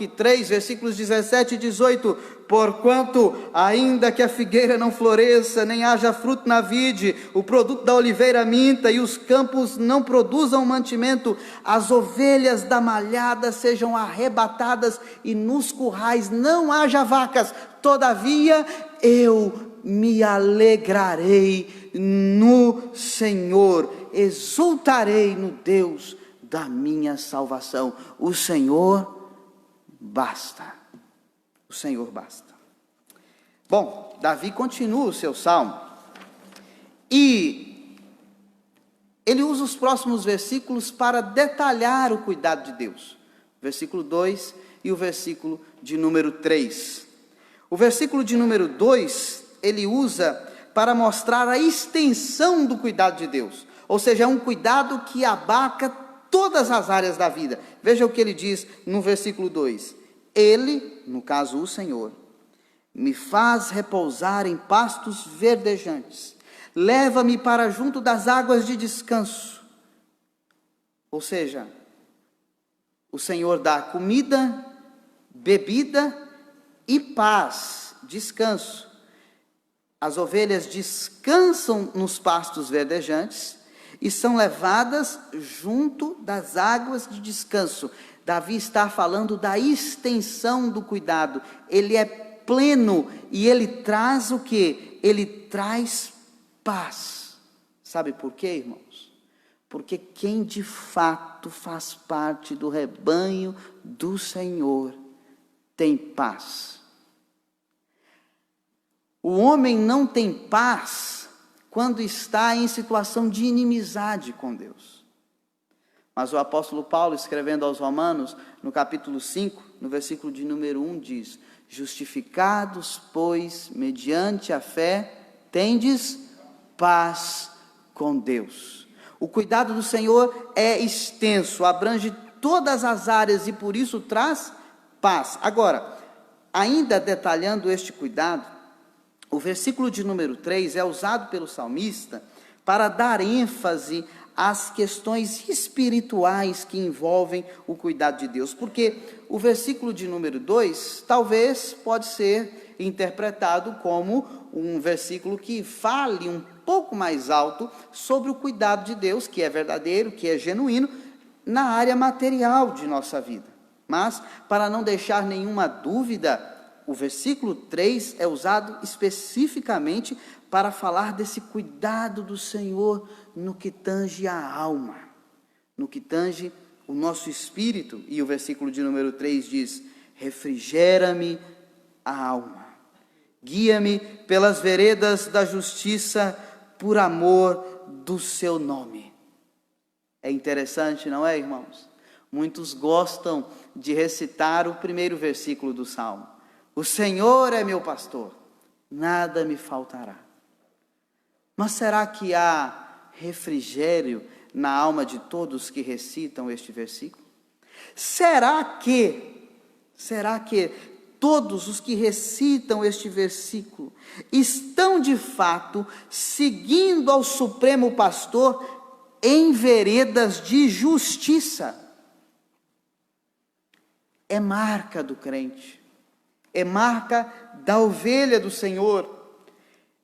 3, versículos 17 e 18, porquanto, ainda que a figueira não floresça, nem haja fruto na vide, o produto da oliveira minta, e os campos não produzam mantimento, as ovelhas da malhada sejam arrebatadas, e nos currais não haja vacas, todavia eu me alegrarei no Senhor, exultarei no Deus da minha salvação. O Senhor basta. O Senhor basta. Bom, Davi continua o seu salmo e ele usa os próximos versículos para detalhar o cuidado de Deus. Versículo 2 e o versículo de número 3. O versículo de número 2, ele usa para mostrar a extensão do cuidado de Deus. Ou seja, é um cuidado que abarca todas as áreas da vida. Veja o que ele diz no versículo 2. Ele, no caso o Senhor, me faz repousar em pastos verdejantes. Leva-me para junto das águas de descanso. Ou seja, o Senhor dá comida, bebida e paz, descanso. As ovelhas descansam nos pastos verdejantes e são levadas junto das águas de descanso. Davi está falando da extensão do cuidado. Ele é pleno e ele traz o quê? Ele traz paz. Sabe por quê, irmãos? Porque quem de fato faz parte do rebanho do Senhor tem paz. O homem não tem paz quando está em situação de inimizade com Deus. Mas o apóstolo Paulo, escrevendo aos Romanos, no capítulo 5, no versículo de número 1, diz: justificados, pois, mediante a fé, tendes paz com Deus. O cuidado do Senhor é extenso, abrange todas as áreas e por isso traz paz. Agora, ainda detalhando este cuidado, o versículo de número 3 é usado pelo salmista para dar ênfase às questões espirituais que envolvem o cuidado de Deus. Porque o versículo de número 2 talvez pode ser interpretado como um versículo que fale um pouco mais alto sobre o cuidado de Deus, que é verdadeiro, que é genuíno, na área material de nossa vida. Mas, para não deixar nenhuma dúvida, o versículo 3 é usado especificamente para falar desse cuidado do Senhor no que tange a alma, no que tange o nosso espírito. E o versículo de número 3 diz: refrigera-me a alma, guia-me pelas veredas da justiça, por amor do seu nome. É interessante, não é, irmãos? Muitos gostam de recitar o primeiro versículo do Salmo: o Senhor é meu pastor, nada me faltará. Mas será que há refrigério na alma de todos que recitam este versículo? Será que todos os que recitam este versículo estão de fato seguindo ao Supremo Pastor em veredas de justiça? É marca do crente, é marca da ovelha do Senhor.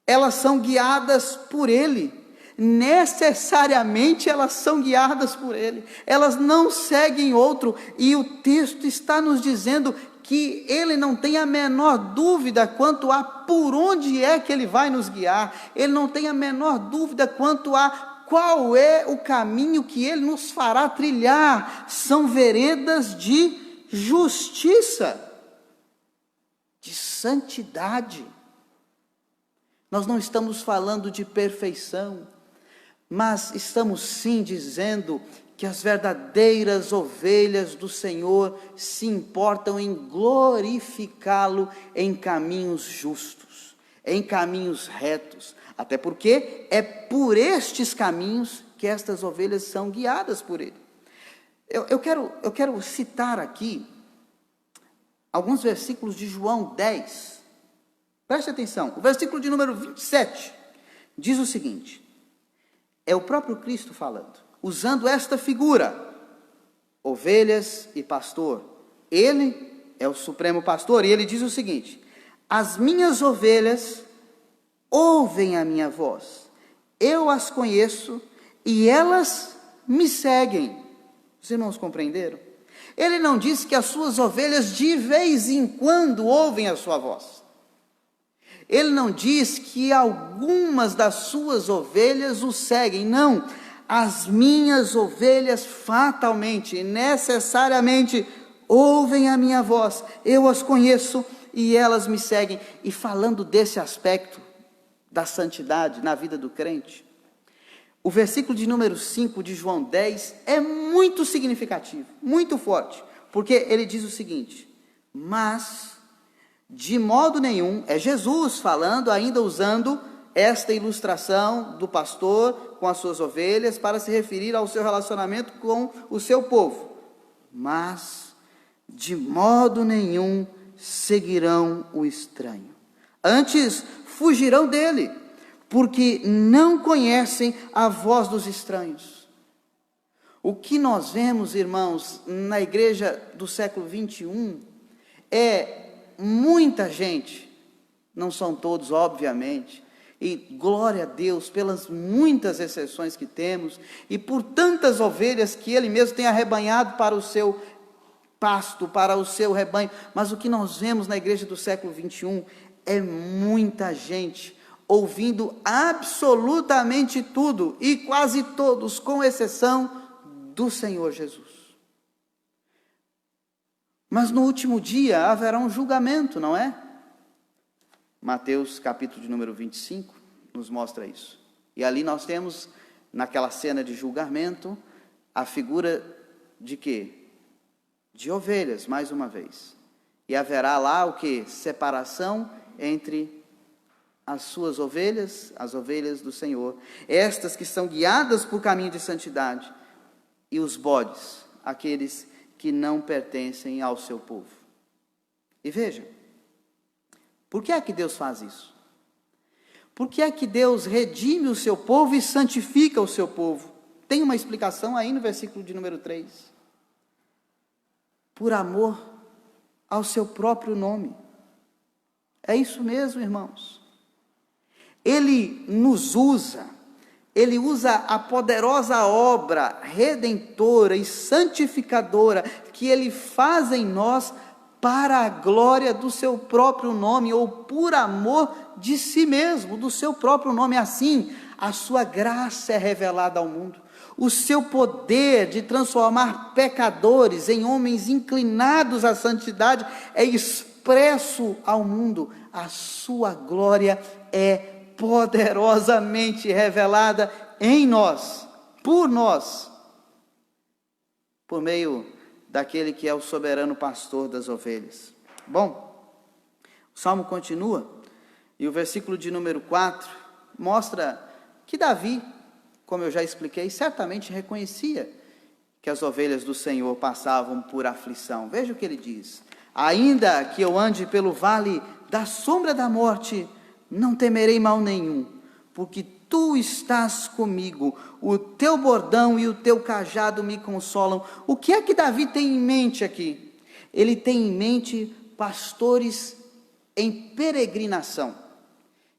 Elas são guiadas por Ele, necessariamente elas são guiadas por Ele, elas não seguem outro, e o texto está nos dizendo que Ele não tem a menor dúvida quanto a por onde é que Ele vai nos guiar, Ele não tem a menor dúvida quanto a qual é o caminho que Ele nos fará trilhar. São veredas de justiça, de santidade. Nós não estamos falando de perfeição, mas estamos sim dizendo que as verdadeiras ovelhas do Senhor se importam em glorificá-lo em caminhos justos, em caminhos retos, até porque é por estes caminhos que estas ovelhas são guiadas por Ele. Eu quero citar aqui alguns versículos de João 10. Preste atenção, o versículo de número 27 diz o seguinte: é o próprio Cristo falando, usando esta figura, ovelhas e pastor. Ele é o supremo pastor, e ele diz o seguinte: as minhas ovelhas ouvem a minha voz, eu as conheço e elas me seguem. Os irmãos compreenderam? Ele não diz que as suas ovelhas de vez em quando ouvem a sua voz. Ele não diz que algumas das suas ovelhas o seguem. Não, as minhas ovelhas fatalmente, necessariamente ouvem a minha voz. Eu as conheço e elas me seguem. E falando desse aspecto da santidade na vida do crente, o versículo de número 5 de João 10 é muito significativo, muito forte, porque ele diz o seguinte: mas de modo nenhum, é Jesus falando, ainda usando esta ilustração do pastor com as suas ovelhas para se referir ao seu relacionamento com o seu povo. Mas de modo nenhum seguirão o estranho, antes fugirão dele, porque não conhecem a voz dos estranhos. O que nós vemos, irmãos, na igreja do século 21 é muita gente, não são todos, obviamente, e glória a Deus pelas muitas exceções que temos, e por tantas ovelhas que Ele mesmo tem arrebanhado para o seu pasto, para o seu rebanho. Mas o que nós vemos na igreja do século 21 é muita gente ouvindo absolutamente tudo, e quase todos, com exceção do Senhor Jesus. Mas no último dia haverá um julgamento, não é? Mateus capítulo de número 25 nos mostra isso. E ali nós temos, naquela cena de julgamento, a figura de quê? De ovelhas, mais uma vez. E haverá lá o quê? Separação entre as suas ovelhas, as ovelhas do Senhor, estas que são guiadas por caminho de santidade, e os bodes, aqueles que não pertencem ao seu povo. E veja, por que é que Deus faz isso? Por que é que Deus redime o seu povo e santifica o seu povo? Tem uma explicação aí no versículo de número 3. Por amor ao seu próprio nome. É isso mesmo, irmãos. Ele nos usa, ele usa a poderosa obra redentora e santificadora que ele faz em nós para a glória do seu próprio nome, ou por amor de si mesmo, do seu próprio nome. Assim, a sua graça é revelada ao mundo, o seu poder de transformar pecadores em homens inclinados à santidade é expresso ao mundo, a sua glória é poderosamente revelada em nós, por meio daquele que é o soberano pastor das ovelhas. Bom, o Salmo continua, e o versículo de número 4 mostra que Davi, como eu já expliquei, certamente reconhecia que as ovelhas do Senhor passavam por aflição. Veja o que ele diz: ainda que eu ande pelo vale da sombra da morte, não temerei mal nenhum, porque tu estás comigo, o teu bordão e o teu cajado me consolam. O que é que Davi tem em mente aqui? Ele tem em mente pastores em peregrinação,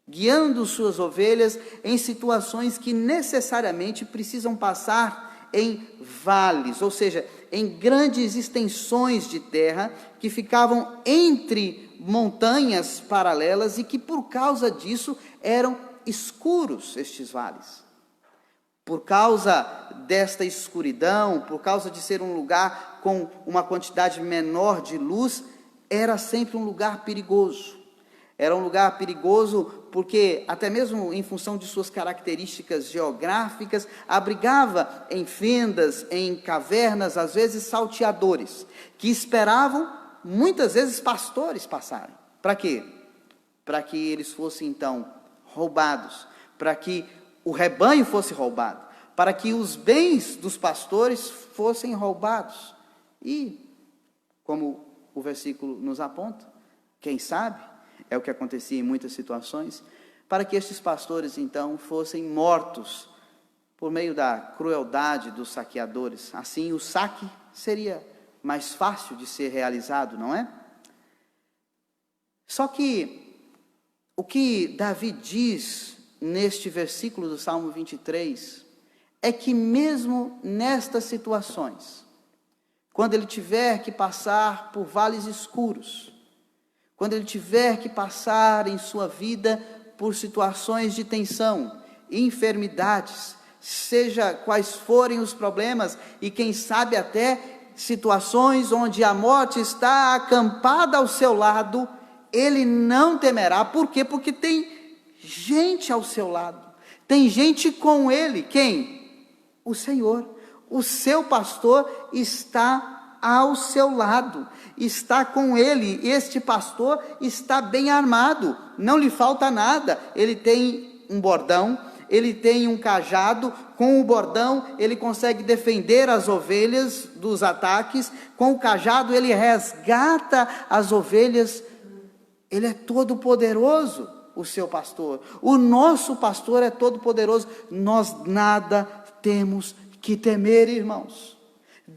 guiando suas ovelhas em situações que necessariamente precisam passar em vales, ou seja, em grandes extensões de terra que ficavam entre montanhas paralelas e que por causa disso eram escuros estes vales. Por causa desta escuridão, por causa de ser um lugar com uma quantidade menor de luz, era sempre um lugar perigoso. Era um lugar perigoso porque, até mesmo em função de suas características geográficas, abrigava em fendas, em cavernas, às vezes salteadores, que esperavam, muitas vezes, pastores passarem. Para quê? Para que eles fossem, então, roubados, para que o rebanho fosse roubado, para que os bens dos pastores fossem roubados. E, como o versículo nos aponta, quem sabe, é o que acontecia em muitas situações, para que estes pastores, então, fossem mortos por meio da crueldade dos saqueadores. Assim, o saque seria mais fácil de ser realizado, não é? Só que o que Davi diz neste versículo do Salmo 23 é que mesmo nestas situações, quando ele tiver que passar por vales escuros, quando ele tiver que passar em sua vida por situações de tensão, enfermidades, seja quais forem os problemas, e quem sabe até situações onde a morte está acampada ao seu lado, ele não temerá. Por quê? Porque tem gente ao seu lado, tem gente com ele. Quem? O Senhor, o seu pastor está ao seu lado, está com ele. Este pastor está bem armado, não lhe falta nada. Ele tem um bordão, ele tem um cajado. Com o bordão ele consegue defender as ovelhas dos ataques, com o cajado ele resgata as ovelhas. Ele é todo poderoso, o seu pastor. O nosso pastor é todo poderoso. Nós nada temos que temer, irmãos.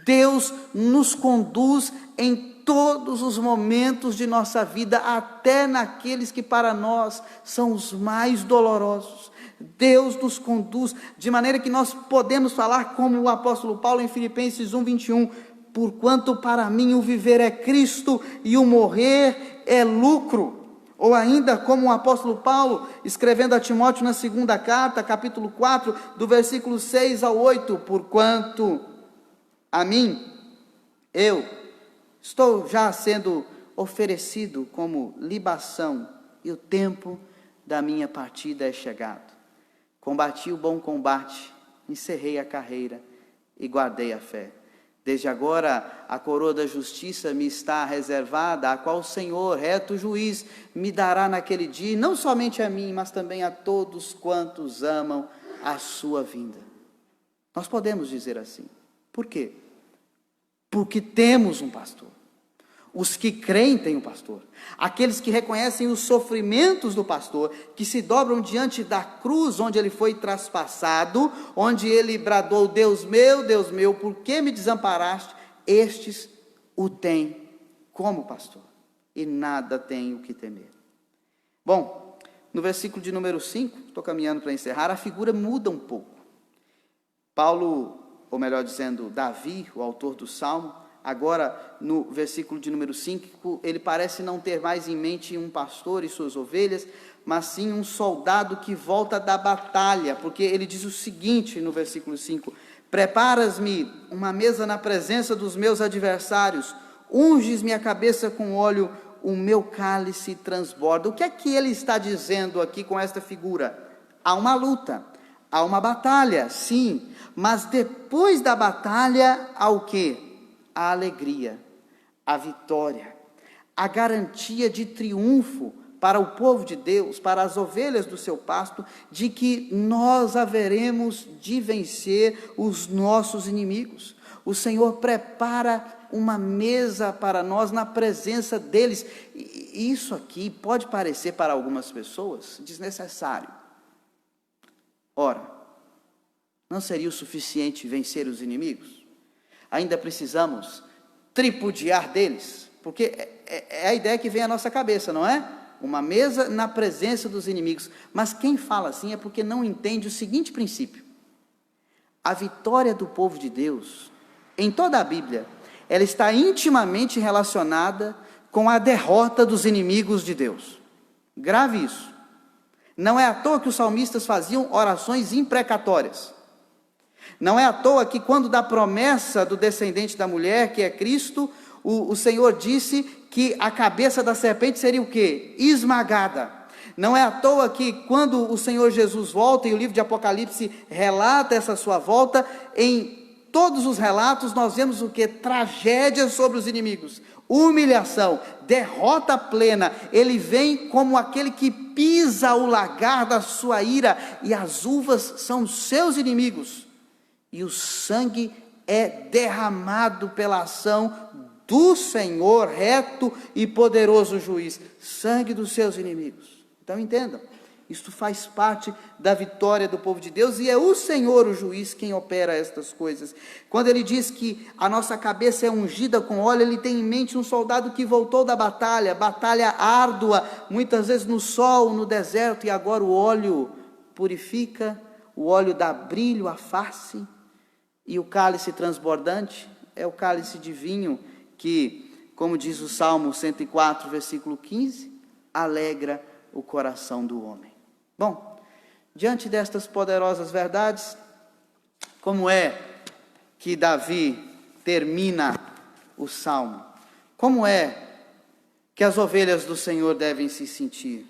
Deus nos conduz em todos os momentos de nossa vida, até naqueles que para nós são os mais dolorosos. Deus nos conduz de maneira que nós podemos falar como o apóstolo Paulo em Filipenses 1:21, porquanto para mim o viver é Cristo e o morrer é lucro. Ou ainda como o apóstolo Paulo, escrevendo a Timóteo na segunda carta, capítulo 4, do versículo 6 ao 8, porquanto a mim, eu estou já sendo oferecido como libação, e o tempo da minha partida é chegado. Combati o bom combate, encerrei a carreira e guardei a fé. Desde agora a coroa da justiça me está reservada, a qual o Senhor, reto juiz, me dará naquele dia, não somente a mim, mas também a todos quantos amam a sua vinda. Nós podemos dizer assim. Por quê? Porque temos um pastor. Os que creem têm um pastor. Aqueles que reconhecem os sofrimentos do pastor, que se dobram diante da cruz onde ele foi traspassado, onde ele bradou, Deus meu, por que me desamparaste? Estes o têm como pastor, e nada têm o que temer. Bom, no versículo de número 5, estou caminhando para encerrar, a figura muda um pouco. Paulo, ou melhor dizendo, Davi, o autor do Salmo, agora no versículo de número 5, ele parece não ter mais em mente um pastor e suas ovelhas, mas sim um soldado que volta da batalha, porque ele diz o seguinte no versículo 5: preparas-me uma mesa na presença dos meus adversários, unges minha cabeça com óleo, o meu cálice transborda. O que é que ele está dizendo aqui com esta figura? Há uma luta, há uma batalha, sim, mas depois da batalha há o quê? A alegria, a vitória, a garantia de triunfo para o povo de Deus, para as ovelhas do seu pasto, de que nós haveremos de vencer os nossos inimigos. O Senhor prepara uma mesa para nós na presença deles. E isso aqui pode parecer para algumas pessoas desnecessário. Ora, não seria o suficiente vencer os inimigos? Ainda precisamos tripudiar deles, porque é a ideia que vem à nossa cabeça, não é? Uma mesa na presença dos inimigos. Mas quem fala assim é porque não entende o seguinte princípio: a vitória do povo de Deus, em toda a Bíblia, ela está intimamente relacionada com a derrota dos inimigos de Deus. Grave isso. Não é à toa que os salmistas faziam orações imprecatórias. Não é à toa que quando da promessa do descendente da mulher, que é Cristo, o Senhor disse que a cabeça da serpente seria o quê? Esmagada. Não é à toa que quando o Senhor Jesus volta, e o livro de Apocalipse relata essa sua volta, em todos os relatos nós vemos o quê? Tragédias sobre os inimigos, humilhação, derrota plena. Ele vem como aquele que pisa o lagar da sua ira, e as uvas são seus inimigos. E o sangue é derramado pela ação do Senhor, reto e poderoso juiz, sangue dos seus inimigos. Então entendam, isto faz parte da vitória do povo de Deus, e é o Senhor, o juiz, quem opera estas coisas. Quando ele diz que a nossa cabeça é ungida com óleo, ele tem em mente um soldado que voltou da batalha árdua, muitas vezes no sol, no deserto, e agora o óleo purifica, o óleo dá brilho à face. E o cálice transbordante é o cálice de vinho que, como diz o Salmo 104, versículo 15, alegra o coração do homem. Bom, diante destas poderosas verdades, como é que Davi termina o Salmo? Como é que as ovelhas do Senhor devem se sentir?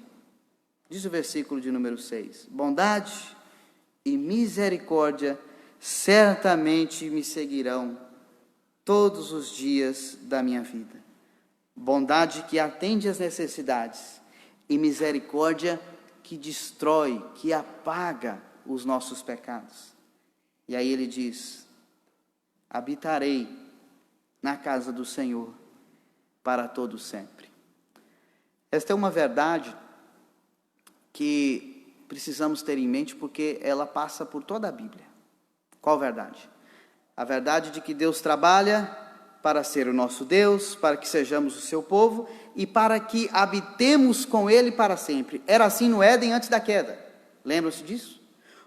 Diz o versículo de número 6: bondade e misericórdia certamente me seguirão todos os dias da minha vida. Bondade que atende às necessidades, e misericórdia que destrói, que apaga os nossos pecados. E aí ele diz: habitarei na casa do Senhor para todo sempre. Esta é uma verdade que precisamos ter em mente, porque ela passa por toda a Bíblia. Qual verdade? A verdade de que Deus trabalha para ser o nosso Deus, para que sejamos o seu povo e para que habitemos com Ele para sempre. Era assim no Éden antes da queda. Lembram-se disso?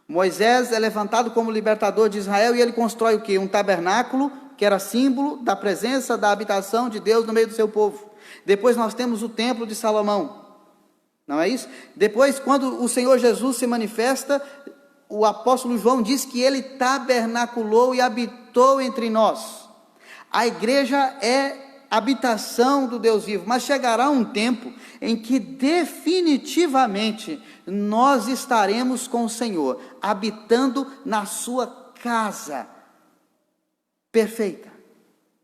Moisés é levantado como libertador de Israel, e ele constrói o quê? Um tabernáculo, que era símbolo da presença, da habitação de Deus no meio do seu povo. Depois nós temos o templo de Salomão. Não é isso? Depois, quando o Senhor Jesus se manifesta, o apóstolo João diz que ele tabernaculou e habitou entre nós. A igreja é habitação do Deus vivo, mas chegará um tempo em que definitivamente nós estaremos com o Senhor, habitando na sua casa perfeita,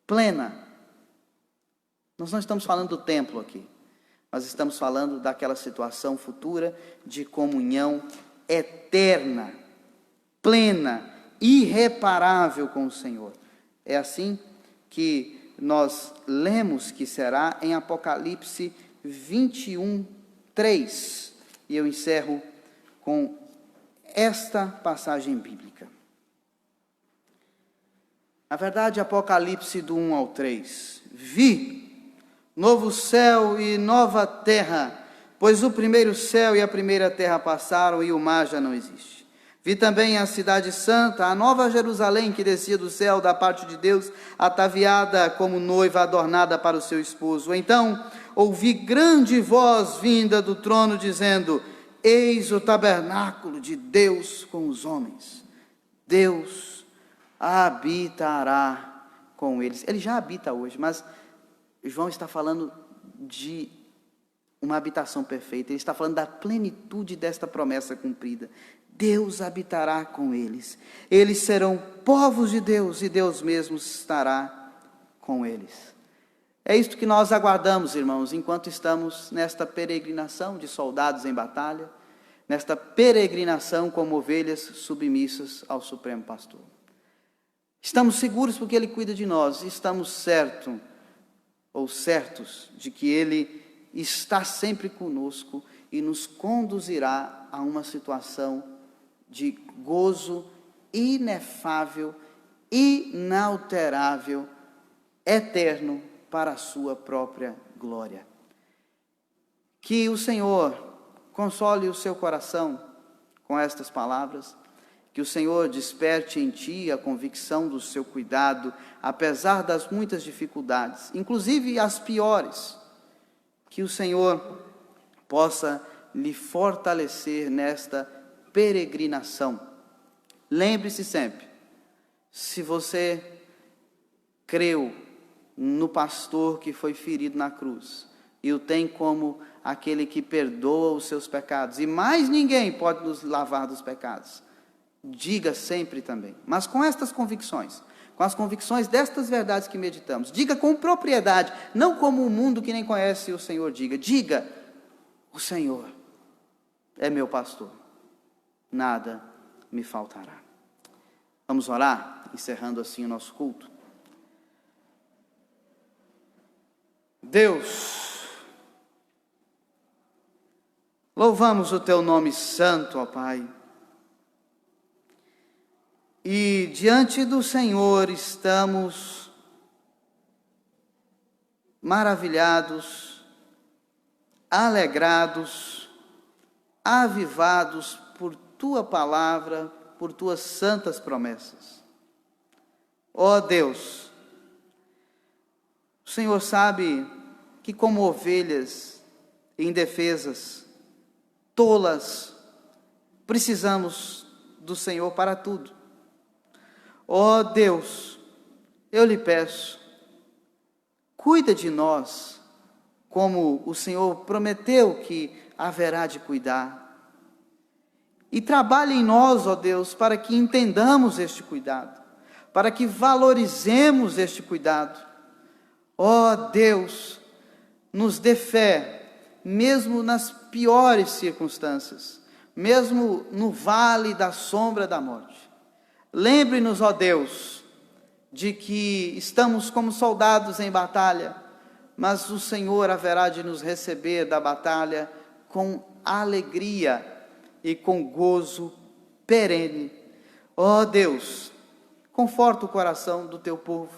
plena. Nós não estamos falando do templo aqui, nós estamos falando daquela situação futura de comunhão eterna, plena, irreparável com o Senhor. É assim que nós lemos que será em Apocalipse 21, 3. E eu encerro com esta passagem bíblica. Na verdade, Apocalipse do 1 ao 3. Vi novo céu e nova terra, pois o primeiro céu e a primeira terra passaram e o mar já não existe. Vi também a cidade santa, a nova Jerusalém, que descia do céu da parte de Deus, ataviada como noiva adornada para o seu esposo. Então ouvi grande voz vinda do trono dizendo: eis o tabernáculo de Deus com os homens. Deus habitará com eles. Ele já habita hoje, mas João está falando de uma habitação perfeita. Ele está falando da plenitude desta promessa cumprida. Deus habitará com eles. Eles serão povos de Deus e Deus mesmo estará com eles. É isto que nós aguardamos, irmãos, enquanto estamos nesta peregrinação de soldados em batalha, nesta peregrinação como ovelhas submissas ao Supremo Pastor. Estamos seguros porque Ele cuida de nós, estamos certos de que Ele está sempre conosco e nos conduzirá a uma situação de gozo inefável, inalterável, eterno, para a sua própria glória. Que o Senhor console o seu coração com estas palavras, que o Senhor desperte em ti a convicção do seu cuidado, apesar das muitas dificuldades, inclusive as piores, que o Senhor possa lhe fortalecer nesta peregrinação. Lembre-se sempre, se você creu no pastor que foi ferido na cruz, e o tem como aquele que perdoa os seus pecados, e mais ninguém pode nos lavar dos pecados, diga sempre também, mas com estas convicções, com as convicções destas verdades que meditamos, diga com propriedade, não como o mundo que nem conhece o Senhor diga, o Senhor é meu pastor, nada me faltará. Vamos orar, encerrando assim o nosso culto. Deus, louvamos o teu nome santo, ó Pai. E diante do Senhor estamos maravilhados, alegrados, avivados por tua palavra, por tuas santas promessas. Ó Deus, o Senhor sabe que como ovelhas indefesas, tolas, precisamos do Senhor para tudo. Ó Deus, eu lhe peço, cuida de nós, como o Senhor prometeu que haverá de cuidar. E trabalhe em nós, ó Deus, para que entendamos este cuidado, para que valorizemos este cuidado. Ó Deus, nos dê fé, mesmo nas piores circunstâncias, mesmo no vale da sombra da morte. Lembre-nos, ó Deus, de que estamos como soldados em batalha, mas o Senhor haverá de nos receber da batalha com alegria e com gozo perene. Ó Deus, conforta o coração do teu povo,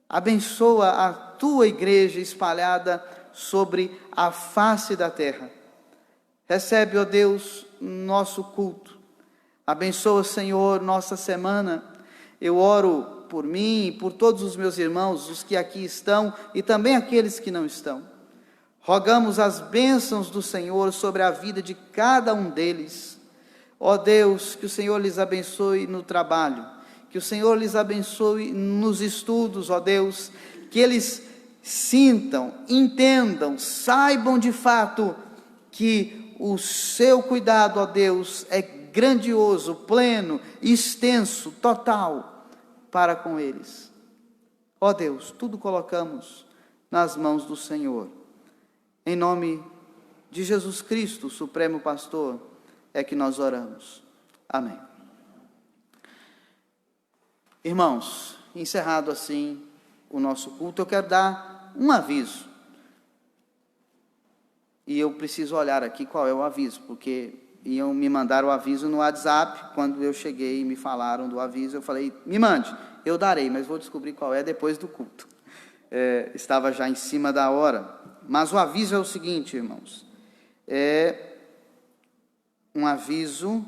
abençoa a tua igreja espalhada sobre a face da terra. Recebe, ó Deus, nosso culto. Abençoa, Senhor, nossa semana. Eu oro por mim e por todos os meus irmãos, os que aqui estão e também aqueles que não estão. Rogamos as bênçãos do Senhor sobre a vida de cada um deles. Ó Deus, que o Senhor lhes abençoe no trabalho, que o Senhor lhes abençoe nos estudos, ó Deus, que eles sintam, entendam, saibam de fato que o seu cuidado, ó Deus, é grandioso, pleno, extenso, total para com eles. Ó Deus, tudo colocamos nas mãos do Senhor. Em nome de Jesus Cristo, Supremo Pastor, é que nós oramos. Amém. Irmãos, encerrado assim o nosso culto, eu quero dar um aviso. E eu preciso olhar aqui qual é o aviso, porque iam me mandar o aviso no WhatsApp. Quando eu cheguei e me falaram do aviso, eu falei, me mande, eu darei, mas vou descobrir qual é depois do culto. Estava já em cima da hora. Mas o aviso é o seguinte, irmãos. é um aviso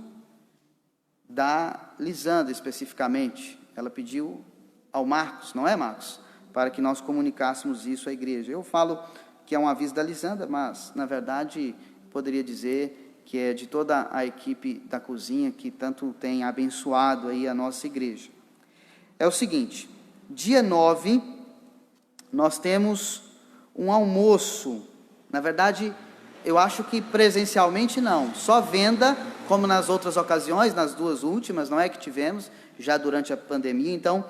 da Lisandra, especificamente. Ela pediu ao Marcos, não é, Marcos? Para que nós comunicássemos isso à igreja. Eu falo que é um aviso da Lisandra, mas, na verdade, poderia dizer que é de toda a equipe da cozinha que tanto tem abençoado aí a nossa igreja. É o seguinte, dia 9, nós temos um almoço. Na verdade, eu acho que presencialmente não, só venda, como nas outras ocasiões, nas duas últimas, não é que tivemos, já durante a pandemia. Então,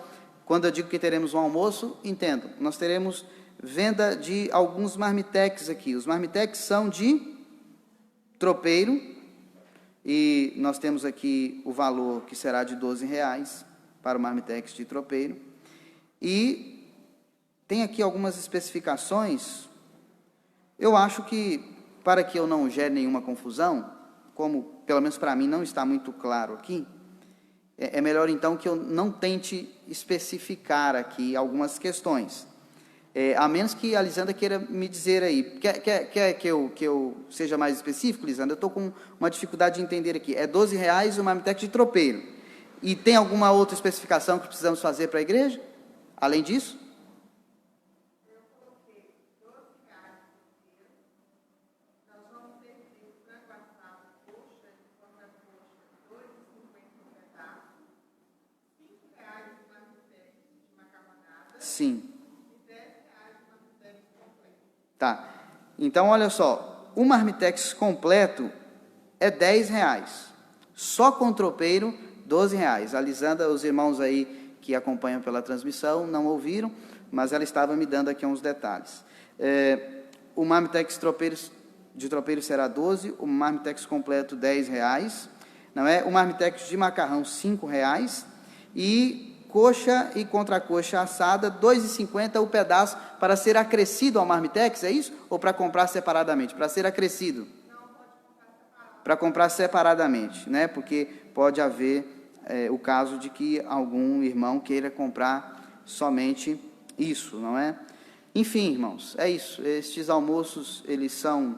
quando eu digo que teremos um almoço, entendo, nós teremos venda de alguns marmitex aqui. Os marmitex são de tropeiro, e nós temos aqui o valor que será de R$12 para o marmitex de tropeiro. E tem aqui algumas especificações. Eu acho que, para que eu não gere nenhuma confusão, como pelo menos para mim não está muito claro aqui, é melhor então que eu não tente especificar aqui algumas questões. A menos que a Lisandra queira me dizer aí. Quer que eu seja mais específico, Lisandra? Eu estou com uma dificuldade de entender aqui. É R$12 o marmitex de tropeiro. E tem alguma outra especificação que precisamos fazer para a igreja? Além disso? Eu coloquei R$12 nós vamos ter frango assado, coxa, contra coxa, R$2,50 um pedaço, R$5 o marmitex de macarronada. Sim. Tá, então olha só, o marmitex completo é R$10, só com tropeiro R$12. A Lisandra, os irmãos aí que acompanham pela transmissão não ouviram, mas ela estava me dando aqui uns detalhes. O marmitex de tropeiro será R$12, o marmitex completo R$10, não é? O marmitex de macarrão R$5 e coxa e contracoxa assada, R$2,50 o pedaço, para ser acrescido ao marmitex, é isso? Ou para comprar separadamente? Para ser acrescido? Não, pode comprar separadamente. Para comprar separadamente, né? Porque pode haver o caso de que algum irmão queira comprar somente isso, não é? Enfim, irmãos, é isso. Estes almoços, eles são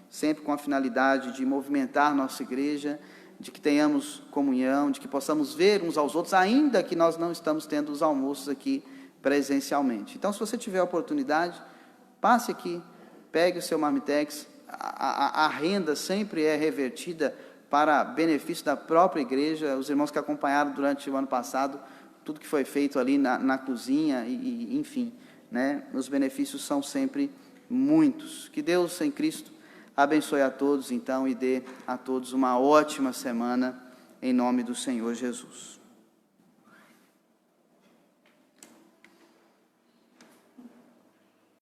sempre com a finalidade de movimentar nossa igreja, de que tenhamos comunhão, de que possamos ver uns aos outros, ainda que nós não estamos tendo os almoços aqui presencialmente. Então, se você tiver a oportunidade, passe aqui, pegue o seu marmitex, a renda sempre é revertida para benefício da própria igreja. Os irmãos que acompanharam durante o ano passado, tudo que foi feito ali na cozinha, enfim, né, os benefícios são sempre muitos. Que Deus em Cristo abençoe a todos, então, e dê a todos uma ótima semana, em nome do Senhor Jesus.